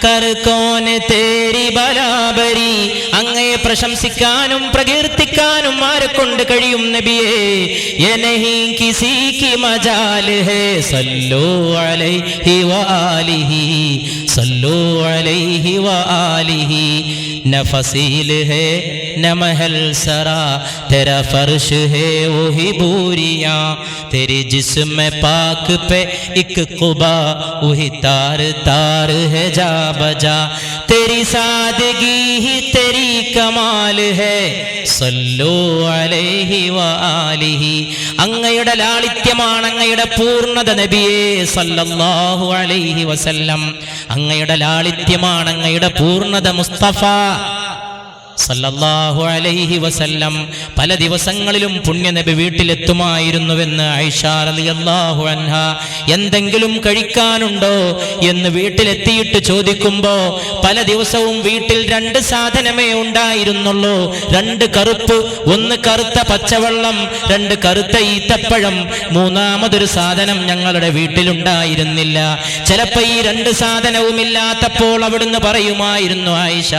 കർ കോനെ തേരി ബരാബരി, അങ്ങയെ പ്രശംസിക്കാനും പ്രകീർത്തിക്കാനും ആരെ കൊണ്ട് കഴിയും നബിയേ? യേ നഹീ കിസി കി മജാൽ ഹേ സല്ലു അലൈഹി വആലിഹി, സല്ലു അലൈഹി വആലിഹി. न फसील है न महल सरा, तेरा फर्श है वही बूरियां, तेरी जिस्म पाक पे एक कुबा, वही तार तार है जा बजा, तेरी सादगी ही तेरी कमाल है, സല്ലു അലൈഹി വആലിഹി. അങ്ങയുടെ ലാളിത്യമാണ് അങ്ങയുടെ പൂർണ്ണത നബിയേ സല്ലല്ലാഹു അലൈഹി വസല്ലം. അങ്ങയുടെ ലാളിത്യമാണ് അങ്ങയുടെ പൂർണ്ണത മുസ്തഫ സല്ലല്ലാഹു അലൈഹി വസല്ലം. പല ദിവസങ്ങളിലും പുണ്യനബി വീട്ടിലെത്തുമായിരുന്നുവെന്ന് ആയിഷ റളിയല്ലാഹു അൻഹ എന്തെങ്കിലും കഴിക്കാനുണ്ടോ എന്ന് വീട്ടിലെത്തിയിട്ട് ചോദിക്കുമ്പോ പല ദിവസവും വീട്ടിൽ 2 സാധനമേ ഉണ്ടായിരുന്നുള്ളൂ. 2 കറുപ്പ്, 1 കറുത്ത പച്ചവെള്ളം, 2 കറുത്ത ഈത്തപ്പഴം, മൂന്നാമതൊരു സാധനം ഞങ്ങളുടെ വീട്ടിലുണ്ടായിരുന്നില്ല. ചിലപ്പോ ഈ 2 സാധനവും ഇല്ലാത്തപ്പോൾ അവിടുന്ന് പറയുമായിരുന്നു, ആയിഷ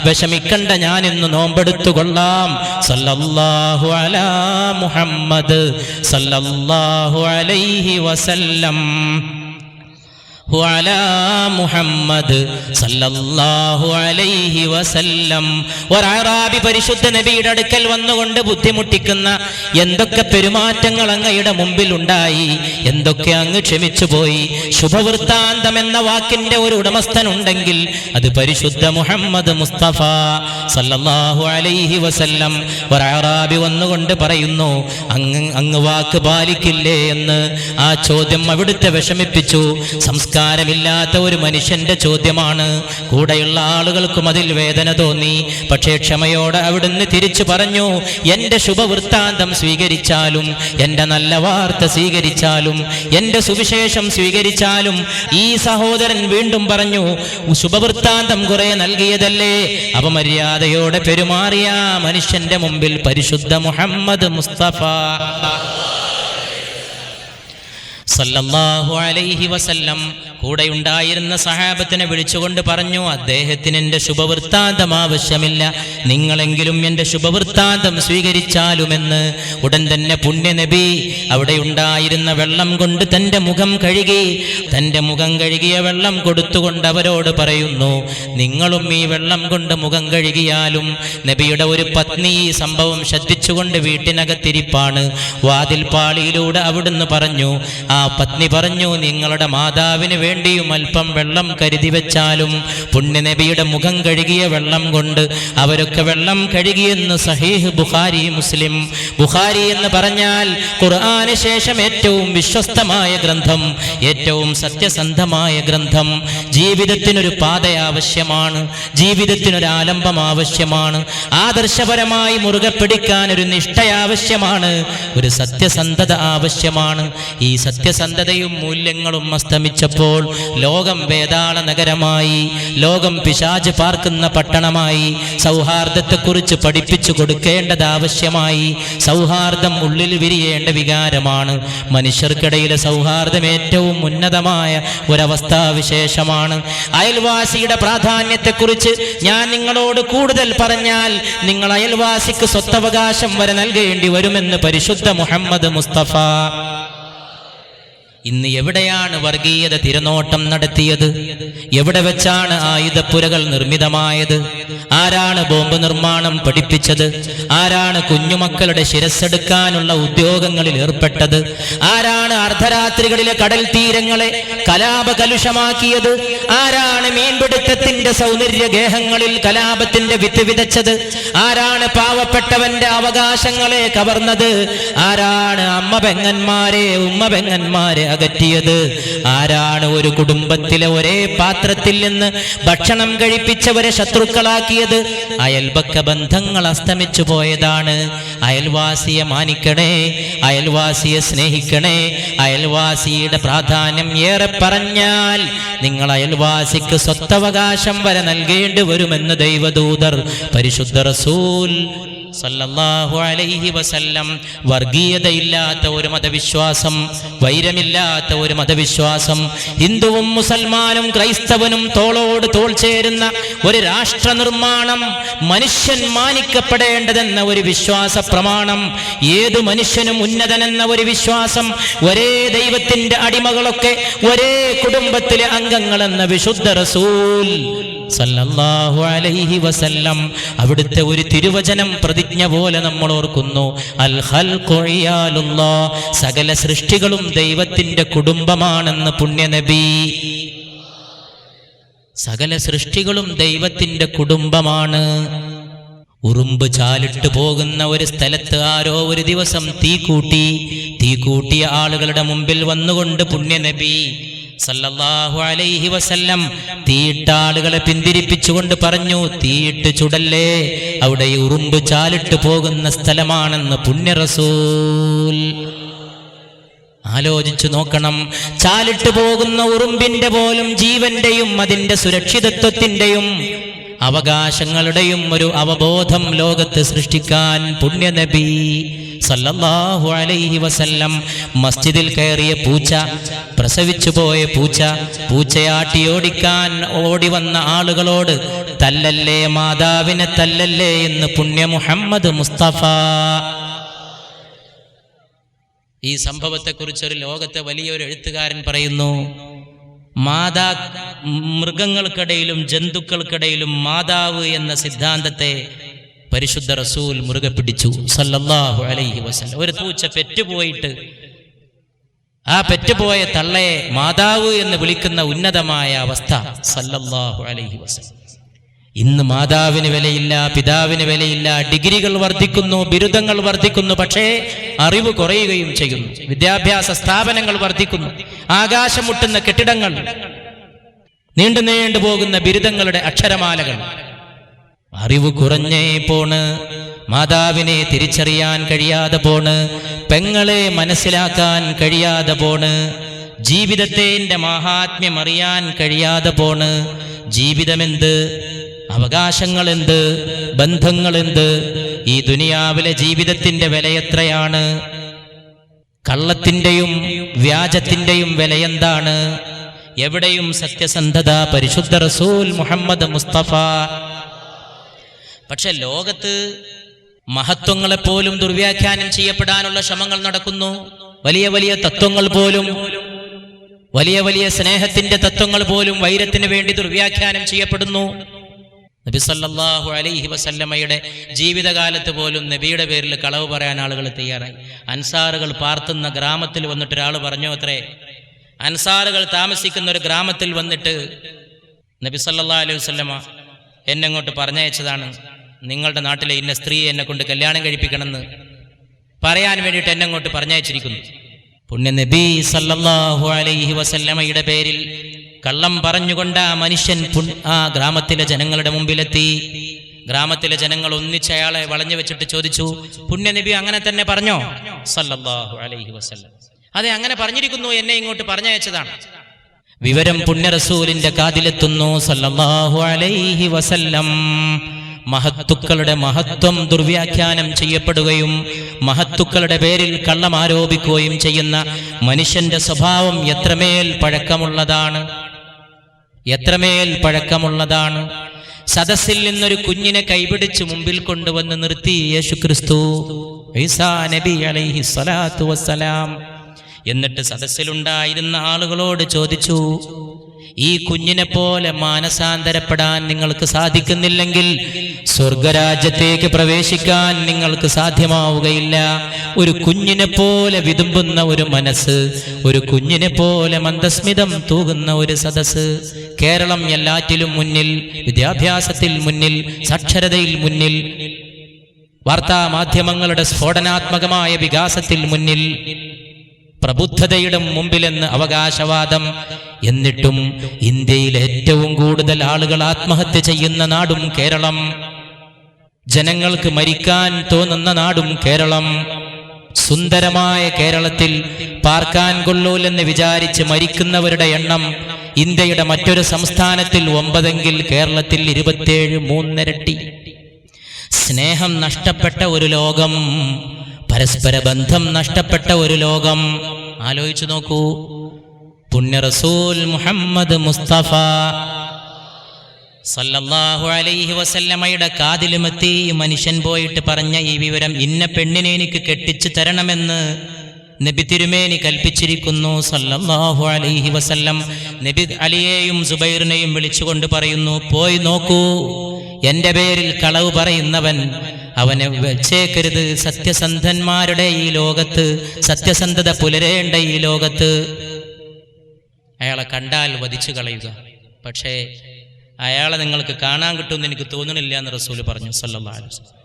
വിഷമിക്കണ്ട, ഞാൻ ഇന്ന് നോമ്പെടുത്തു കൊള്ളാം. സല്ലല്ലാഹു അലാ മുഹമ്മദ് സല്ലല്ലാഹു അലൈഹി വസല്ലം വഅലാ മുഹമ്മദ് സല്ലല്ലാഹു അലൈഹി വസല്ലം. ഒരഅറാബി പരിശുദ്ധ നബിയുടെ അടുക്കൽ വന്നുകൊണ്ട് ബുദ്ധിമുട്ടിക്കുന്ന എന്തൊക്കെ പെരുമാറ്റങ്ങൾ അങ്ങയുടെ മുമ്പിൽ ഉണ്ടായി, എന്തൊക്കെ അങ്ങ് ക്ഷമിച്ചു പോയി. ശുഭവൃത്താന്തം എന്ന വാക്കിന്റെ ഒരു ഉടമസ്ഥൻ ഉണ്ടെങ്കിൽ അത് പരിശുദ്ധ മുഹമ്മദ് മുസ്തഫ സല്ലല്ലാഹു അലൈഹി വസല്ലം. ഒരഅറാബി വന്നുകൊണ്ട് പറയുന്നു, അങ്ങ് വാക്ക് പാലിക്കില്ലേ എന്ന്. ആ ചോദ്യം അവിടുത്തെ വിഷമിപ്പിച്ചു. സംസ്കാരമില്ലാത്ത ഒരു മനുഷ്യന്റെ ചോദ്യമാണ്. കൂടെയുള്ള ആളുകൾക്കും അതിൽ വേദന തോന്നി. പക്ഷേ ക്ഷമയോടെ അവിടുന്ന് തിരിച്ചു പറഞ്ഞു, എന്റെ ശുഭവൃത്താന്തം സ്വീകരിച്ചാലും, എന്റെ നല്ല വാർത്ത സ്വീകരിച്ചാലും, എന്റെ സുവിശേഷം സ്വീകരിച്ചാലും, ഈ സഹോദരൻ വീണ്ടും പറഞ്ഞു, ശുഭവൃത്താന്തം കുറെ നൽകിയതല്ലേ, അപമര്യാദയോടെ പെരുമാറിയ മനുഷ്യന്റെ മുമ്പിൽ പരിശുദ്ധ മുഹമ്മദ് മുസ്തഫ സല്ലല്ലാഹു അലൈഹി വസല്ലം കൂടെയുണ്ടായിരുന്ന സഹാബത്തിനെ വിളിച്ചുകൊണ്ട് പറഞ്ഞു, അദ്ദേഹത്തിന് എൻ്റെ ശുഭവൃത്താന്തം ആവശ്യമില്ല, നിങ്ങളെങ്കിലും എൻ്റെ ശുഭവൃത്താന്തം സ്വീകരിച്ചാലുമെന്ന്. ഉടൻ തന്നെ പുണ്യനബി അവിടെ ഉണ്ടായിരുന്ന വെള്ളം കൊണ്ട് തൻ്റെ മുഖം കഴുകി, തൻ്റെ മുഖം കഴുകിയ വെള്ളം കൊടുത്തുകൊണ്ട് അവരോട് പറയുന്നു, നിങ്ങളും ഈ വെള്ളം കൊണ്ട് മുഖം കഴുകിയാലും. നബിയുടെ ഒരു പത്നി ഈ സംഭവം ശ്രദ്ധിച്ചുകൊണ്ട് വീട്ടിനകത്തിരിപ്പാണ്. വാതിൽ പാളിയിലൂടെ അവിടുന്ന് പറഞ്ഞു, ആ പത്നി പറഞ്ഞു, നിങ്ങളുടെ മാതാവിന് വേണ്ടിയും അല്പം വെള്ളം കരുതി വെച്ചാലും. പുണ്യനബിയുടെ മുഖം കഴുകിയ വെള്ളം കൊണ്ട് അവരൊക്കെ വെള്ളം കഴുകിയെന്ന് സഹീഹ് ബുഖാരി മുസ്ലിം. ബുഖാരി എന്ന് പറഞ്ഞാൽ ഖുർആന് ശേഷം ഏറ്റവും വിശ്വസ്തമായ ഗ്രന്ഥം, ഏറ്റവും സത്യസന്ധമായ ഗ്രന്ഥം. ജീവിതത്തിനൊരു പാത ആവശ്യമാണ്, ജീവിതത്തിനൊരു ആലംബം ആവശ്യമാണ്, ആദർശപരമായി മുറുകെ പിടിക്കാൻ ഒരു നിഷ്ഠ ആവശ്യമാണ്, ഒരു സത്യസന്ധത ആവശ്യമാണ്. ഈ സത്യസന്ധതയും മൂല്യങ്ങളും അസ്തമിച്ചപ്പോൾ ലോകം വേതാള നഗരമായി, ലോകം പിശാച് പാർക്കുന്ന പട്ടണമായി. സൗഹാർദ്ദത്തെക്കുറിച്ച് പഠിപ്പിച്ചു കൊടുക്കേണ്ടത് ആവശ്യമായി. സൗഹാർദ്ദം ഉള്ളിൽ വിരിയേണ്ട വികാരമാണ്. മനുഷ്യർക്കിടയിലെ സൗഹാർദ്ദം ഏറ്റവും ഉന്നതമായ ഒരവസ്ഥാവിശേഷമാണ്. അയൽവാസിയുടെ പ്രാധാന്യത്തെക്കുറിച്ച് ഞാൻ നിങ്ങളോട് കൂടുതൽ പറഞ്ഞാൽ നിങ്ങൾ അയൽവാസിക്ക് സ്വത്തവകാശം വരെ നൽകേണ്ടി വരുമെന്ന് പരിശുദ്ധ മുഹമ്മദ് മുസ്തഫ. ഇന്ന് എവിടെയാണ് വർഗീയത തിരനോട്ടം നടത്തിയത്? എവിടെ വെച്ചാണ് ആയുധപ്പുരകൾ നിർമ്മിതമായത്? ആരാണ് ബോംബ് നിർമ്മാണം പഠിപ്പിച്ചത്? ആരാണ് കുഞ്ഞുമക്കളുടെ ശിരസ്സെടുക്കാനുള്ള ഉദ്യോഗങ്ങളിൽ ഏർപ്പെട്ടത്? ആരാണ് അർദ്ധരാത്രികളിലെ കടൽ തീരങ്ങളെ കലാപകലുഷമാക്കിയത്? ആരാണ് മീൻപിടുത്തത്തിന്റെ സൗന്ദര്യ ഗേഹങ്ങളിൽ കലാപത്തിന്റെ വിത്ത് വിതച്ചത്? ആരാണ് പാവപ്പെട്ടവന്റെ അവകാശങ്ങളെ കവർന്നത്? ആരാണ് അമ്മ പെങ്ങന്മാരെ ഉമ്മ പെങ്ങന്മാരെ അകറ്റിയത്? ആരാണ് ഒരു കുടുംബത്തിലെ ഒരേ പാത്രത്തിൽ നിന്ന് ഭക്ഷണം കഴിപ്പിച്ചവരെ ശത്രുക്കളാക്കിയത്? അയൽപക്ക ബന്ധങ്ങൾ അസ്തമിച്ചു പോയതാണ്. അയൽവാസിയെ മാനിക്കണേ, അയൽവാസിയെ സ്നേഹിക്കണേ. അയൽവാസിയുടെ പ്രാധാന്യം ഏറെ പറഞ്ഞാൽ നിങ്ങൾ അയൽവാസിക്ക് സ്വത്തവകാശം വരെ നൽകേണ്ടി വരുമെന്ന് ദൈവദൂതർ പരിശുദ്ധ റസൂൽ സല്ലല്ലാഹു അലൈഹി വസല്ലം വർഗീയതയില്ലാത്ത ഒരു മതവിശ്വാസം, വൈരമില്ലാത്ത ഒരു മതവിശ്വാസം, ഹിന്ദുവും മുസൽമാനും ക്രൈസ്തവനും തോളോട് തോൾ ചേരുന്ന ഒരു രാഷ്ട്ര നിർമ്മാണം, മനുഷ്യൻ മാനിക്കപ്പെടേണ്ടതെന്ന ഒരു വിശ്വാസ പ്രമാണം, ഏതു മനുഷ്യനും ഉന്നതനെന്ന ഒരു വിശ്വാസം, ഒരേ ദൈവത്തിന്റെ അടിമകളൊക്കെ ഒരേ കുടുംബത്തിലെ അംഗങ്ങളെന്ന വിശുദ്ധ റസൂൽ സല്ലല്ലാഹു അലൈഹി വസല്ലം അവിടുത്തെ ഒരു തിരുവചനം പ്രതിജ്ഞ പോലെ നമ്മൾ ഓർക്കുന്നു. അൽ ഖൽഖു ഇയാലുല്ലാഹ്, സകല സൃഷ്ടികളും ദൈവത്തിന്റെ കുടുംബമാണെന്ന് പുണ്യനബി. സകല സൃഷ്ടികളും ദൈവത്തിന്റെ കുടുംബമാണ്. ഉറുമ്പ് ചാലിട്ട് പോകുന്ന ഒരു സ്ഥലത്ത് ആരോ ഒരു ദിവസം തീ കൂട്ടിയ ആളുകളുടെ മുമ്പിൽ വന്നുകൊണ്ട് പുണ്യനബി സല്ലല്ലാഹു അലൈഹി വസല്ലം തീയിട്ട ആളുകളെ പിന്തിരിപ്പിച്ചുകൊണ്ട് പറഞ്ഞു, തീയിട്ട് ചുടല്ലേ, അവിടെ ഉറുമ്പ് ചാലിട്ട് പോകുന്ന സ്ഥലമാണെന്ന് പുണ്യ റസൂൽ. ആലോചിച്ചു നോക്കണം, ചാലിട്ട് പോകുന്ന ഉറുമ്പിന്റെ പോലും ജീവന്റെയും അതിന്റെ സുരക്ഷിതത്വത്തിന്റെയും അവകാശങ്ങളുടെയും ഒരു അവബോധം ലോകത്ത് സൃഷ്ടിക്കാൻ പുണ്യനബി സല്ലല്ലാഹു അലൈഹി വസല്ലം മസ്ജിദിൽ കയറിയ പൂച്ച, പ്രസവിച്ചു പോയ പൂച്ചയാട്ടി ഓടിക്കാൻ ഓടി വന്ന ആളുകളോട് തല്ലല്ലേ, മാതാവിനെ തല്ലല്ലേ എന്ന് പുണ്യ മുഹമ്മദ് മുസ്തഫ. ഈ സംഭവത്തെക്കുറിച്ചൊരു ലോകത്തെ വലിയൊരു എഴുത്തുകാരൻ പറയുന്നു, മൃഗങ്ങൾക്കിടയിലും ജന്തുക്കൾക്കിടയിലും മാതാവ് എന്ന സിദ്ധാന്തത്തെ പരിശുദ്ധ റസൂൽ മുറുകെ പിടിച്ചു സല്ലല്ലാഹു അലൈഹി വസല്ലം. ഒരു പൂച്ച പെറ്റുപോയിട്ട് ആ പെറ്റുപോയ തള്ളയെ മാതാവ് എന്ന് വിളിക്കുന്ന ഉന്നതമായ അവസ്ഥ സല്ലല്ലാഹു അലൈഹി വസല്ലം. ഇന്ന് മാതാവിന് വിലയില്ല, പിതാവിന് വിലയില്ല, ഡിഗ്രികൾ വർദ്ധിക്കുന്നു, ബിരുദങ്ങൾ വർദ്ധിക്കുന്നു, പക്ഷേ അറിവ് കുറയുകയും ചെയ്യുന്നു. വിദ്യാഭ്യാസ സ്ഥാപനങ്ങൾ വർദ്ധിക്കുന്നു, ആകാശം മുട്ടുന്ന കെട്ടിടങ്ങൾ, നീണ്ടു പോകുന്ന ബിരുദങ്ങളുടെ അക്ഷരമാലകൾ. അറിവ് കുറഞ്ഞേ പോണ്, മാതാവിനെ തിരിച്ചറിയാൻ കഴിയാതെ പോണ്, പെങ്ങളെ മനസ്സിലാക്കാൻ കഴിയാതെ പോണ്, ജീവിതത്തിന്റെ മാഹാത്മ്യം അറിയാൻ കഴിയാതെ പോണ്. ജീവിതമെന്ത്, അവകാശങ്ങളെന്ത്, ബന്ധങ്ങളെന്ത്, ഈ ദുനിയാവിലെ ജീവിതത്തിന്റെ വിലയെത്രയാണ്, കള്ളത്തിന്റെയും വ്യാജത്തിന്റെയും വിലയെന്താണ്, എവിടെയും സത്യസന്ധത പരിശുദ്ധ റസൂൽ മുഹമ്മദ് മുസ്തഫ. പക്ഷെ ലോകത്ത് മഹത്വങ്ങളെപ്പോലും ദുർവ്യാഖ്യാനം ചെയ്യപ്പെടാനുള്ള ശ്രമങ്ങൾ നടക്കുന്നു. വലിയ വലിയ തത്വങ്ങൾ പോലും, വലിയ സ്നേഹത്തിന്റെ തത്വങ്ങൾ പോലും വൈരത്തിന് വേണ്ടി ദുർവ്യാഖ്യാനം ചെയ്യപ്പെടുന്നു. നബി സല്ലല്ലാഹു അലൈഹി വസല്ലമയുടെ ജീവിതകാലത്ത് പോലും നബിയുടെ പേരിൽ കളവ് പറയാൻ ആളുകൾ തയ്യാറായി. അൻസാറുകൾ പാർത്തുന്ന ഗ്രാമത്തിൽ വന്നിട്ട് ഒരാൾ പറഞ്ഞു അത്രേ, അൻസാറുകൾ താമസിക്കുന്ന ഒരു ഗ്രാമത്തിൽ വന്നിട്ട് നബി സല്ലല്ലാഹു അലൈഹി വസല്ലമ എന്നെ അങ്ങോട്ട് പറഞ്ഞയച്ചതാണ്, നിങ്ങളുടെ നാട്ടിലെ ഇന്ന സ്ത്രീയെ എന്നെ കൊണ്ട് കല്യാണം കഴിപ്പിക്കണമെന്ന് പറയാൻ വേണ്ടിയിട്ട് എന്നെ അങ്ങോട്ട് പറഞ്ഞയച്ചിരിക്കുന്നു. പുണ്യ നബി സല്ലല്ലാഹു അലൈഹി വസല്ലമയുടെ പേരിൽ കള്ളം പറഞ്ഞുകൊണ്ട് ആ മനുഷ്യൻ ആ ഗ്രാമത്തിലെ ജനങ്ങളുടെ മുമ്പിലെത്തി. ഗ്രാമത്തിലെ ജനങ്ങൾ ഒന്നിച്ച് അയാളെ വളഞ്ഞു വെച്ചിട്ട് ചോദിച്ചു, പുണ്യ നബി അങ്ങനെ തന്നെ പറഞ്ഞോ സല്ലല്ലാഹു അലൈഹി വസല്ലം? അതെ, അങ്ങനെ പറഞ്ഞിരിക്കുന്നു, എന്നെ ഇങ്ങോട്ട് പറഞ്ഞയച്ചതാണ്. വിവരം പുണ്യ റസൂലിന്റെ കാതിലെത്തുന്നു സല്ലല്ലാഹു അലൈഹി വസല്ലം. മഹത്തുക്കളുടെ മഹത്വം ദുർവ്യാഖ്യാനം ചെയ്യപ്പെടുകയും മഹത്തുക്കളുടെ പേരിൽ കള്ളം ആരോപിക്കുകയും ചെയ്യുന്ന മനുഷ്യന്റെ സ്വഭാവം എത്രമേൽ പഴക്കമുള്ളതാണ്. സദസ്സിൽ നിന്നൊരു കുഞ്ഞിനെ കൈപിടിച്ച് മുമ്പിൽ കൊണ്ടുവന്ന് നിർത്തി യേശുക്രിസ്തു ഈസാ നബി അലൈഹി സ്വലാത്തു വസ്സലാം. എന്നിട്ട് സദസ്സിലുണ്ടായിരുന്ന ആളുകളോട് ചോദിച്ചു, ഈ കുഞ്ഞിനെ പോലെ മാനസാന്തരപ്പെടാൻ നിങ്ങൾക്ക് സാധിക്കുന്നില്ലെങ്കിൽ സ്വർഗരാജ്യത്തേക്ക് പ്രവേശിക്കാൻ നിങ്ങൾക്ക് സാധ്യമാവുകയില്ല. ഒരു കുഞ്ഞിനെ പോലെ വിതുമ്പുന്ന ഒരു മനസ്സ്, ഒരു കുഞ്ഞിനെ പോലെ മന്ദസ്മിതം തൂകുന്ന ഒരു സദസ്സ്. കേരളം എല്ലാറ്റിലും മുന്നിൽ, വിദ്യാഭ്യാസത്തിൽ മുന്നിൽ, സാക്ഷരതയിൽ മുന്നിൽ, വാർത്താ മാധ്യമങ്ങളുടെ സ്ഫോടനാത്മകമായ വികാസത്തിൽ മുന്നിൽ, പ്രബുദ്ധതയുടെ മുമ്പിലെന്ന് അവകാശവാദം. എന്നിട്ടും ഇന്ത്യയിൽ ഏറ്റവും കൂടുതൽ ആളുകൾ ആത്മഹത്യ ചെയ്യുന്ന നാടും കേരളം, ജനങ്ങൾക്ക് മരിക്കാൻ തോന്നുന്ന നാടും കേരളം. സുന്ദരമായ കേരളത്തിൽ പാർക്കാൻ കൊള്ളൂലെന്ന് വിചാരിച്ച് മരിക്കുന്നവരുടെ എണ്ണം ഇന്ത്യയുടെ മറ്റൊരു സംസ്ഥാനത്തിൽ 9 കേരളത്തിൽ 27, 3 ഇരട്ടി. സ്നേഹം നഷ്ടപ്പെട്ട ഒരു ലോകം, പരസ്പര ബന്ധം നഷ്ടപ്പെട്ട ഒരു ലോകം. ആലോചിച്ചു നോക്കൂ. പുണ്യ റസൂൽ മുഹമ്മദ് മുസ്തഫ സല്ലല്ലാഹു അലൈഹി വസല്ലമയുടെ കാതിലുമെത്തി മനുഷ്യൻ പോയിട്ട് പറഞ്ഞ ഈ വിവരം, ഇന്ന പെണ്ണിനെ എനിക്ക് കെട്ടിച്ചു തരണമെന്ന് നബി തിരുമേനി കൽപ്പിച്ചിരിക്കുന്നു സല്ലല്ലാഹു അലൈഹി വസല്ലം. നബി അലിയെയും സുബൈറിനെയും വിളിച്ചുകൊണ്ട് പറയുന്നു, പോയി നോക്കൂ, എൻ്റെ പേരിൽ കളവ് പറയുന്നവൻ, അവനെ വെച്ചേക്കരുത്. സത്യസന്ധന്മാരുടെ ഈ ലോകത്ത്, സത്യസന്ധത പുലരേണ്ട ഈ ലോകത്ത് അയാളെ കണ്ടാൽ വധിച്ചു കളയുക. പക്ഷേ അയാളെ നിങ്ങൾക്ക് കാണാൻ കിട്ടുമെന്ന് എനിക്ക് തോന്നണില്ല എന്ന് റസൂല് പറഞ്ഞു സല്ലല്ലാഹു അലൈഹി വസല്ലം.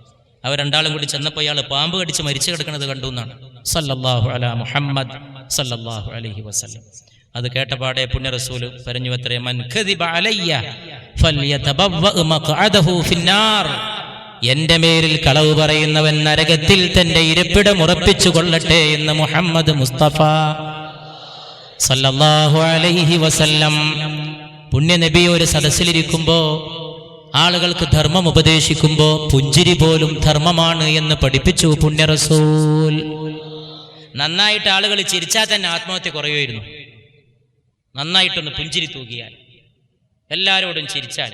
അവർ രണ്ടാളും കൂടി ചെന്നപ്പോൾ അയാൾ പാമ്പ് കടിച്ച് മരിച്ചു കിടക്കുന്നത് കണ്ടു എന്നാണ് സല്ലല്ലാഹു അലാ മുഹമ്മദ് സല്ലല്ലാഹു അലൈഹി വസല്ലം. അത് കേട്ടപാടെ പുണ്യ റസൂല് പറഞ്ഞു അത്രേ, മൻ കദിബ അലയ്യ ഫൽയതബവ്വ മഖഅദഹു ഫിന്നാർ. എൻ്റെ മേലിൽ കളവ് പറയുന്നവൻ നരകത്തിൽ തന്റെ ഇരിപ്പിടം ഉറപ്പിച്ചു കൊള്ളട്ടെ എന്ന് മുഹമ്മദ് മുസ്തഫ സല്ലല്ലാഹു അലൈഹി വസല്ലം. പുണ്യനബി ഒരു സദസ്സിലിരിക്കുമ്പോ ആളുകൾക്ക് ധർമ്മം ഉപദേശിക്കുമ്പോൾ പുഞ്ചിരി പോലും ധർമ്മമാണ് എന്ന് പഠിപ്പിച്ചു പുണ്യ റസൂൽ. നന്നായിട്ട് ആളുകൾ ചിരിച്ചാൽ തന്നെ ആത്മഹത്യ കുറയുമായിരുന്നു. നന്നായിട്ടൊന്ന് പുഞ്ചിരി തൂകിയാൽ, എല്ലാവരോടും ചിരിച്ചാൽ,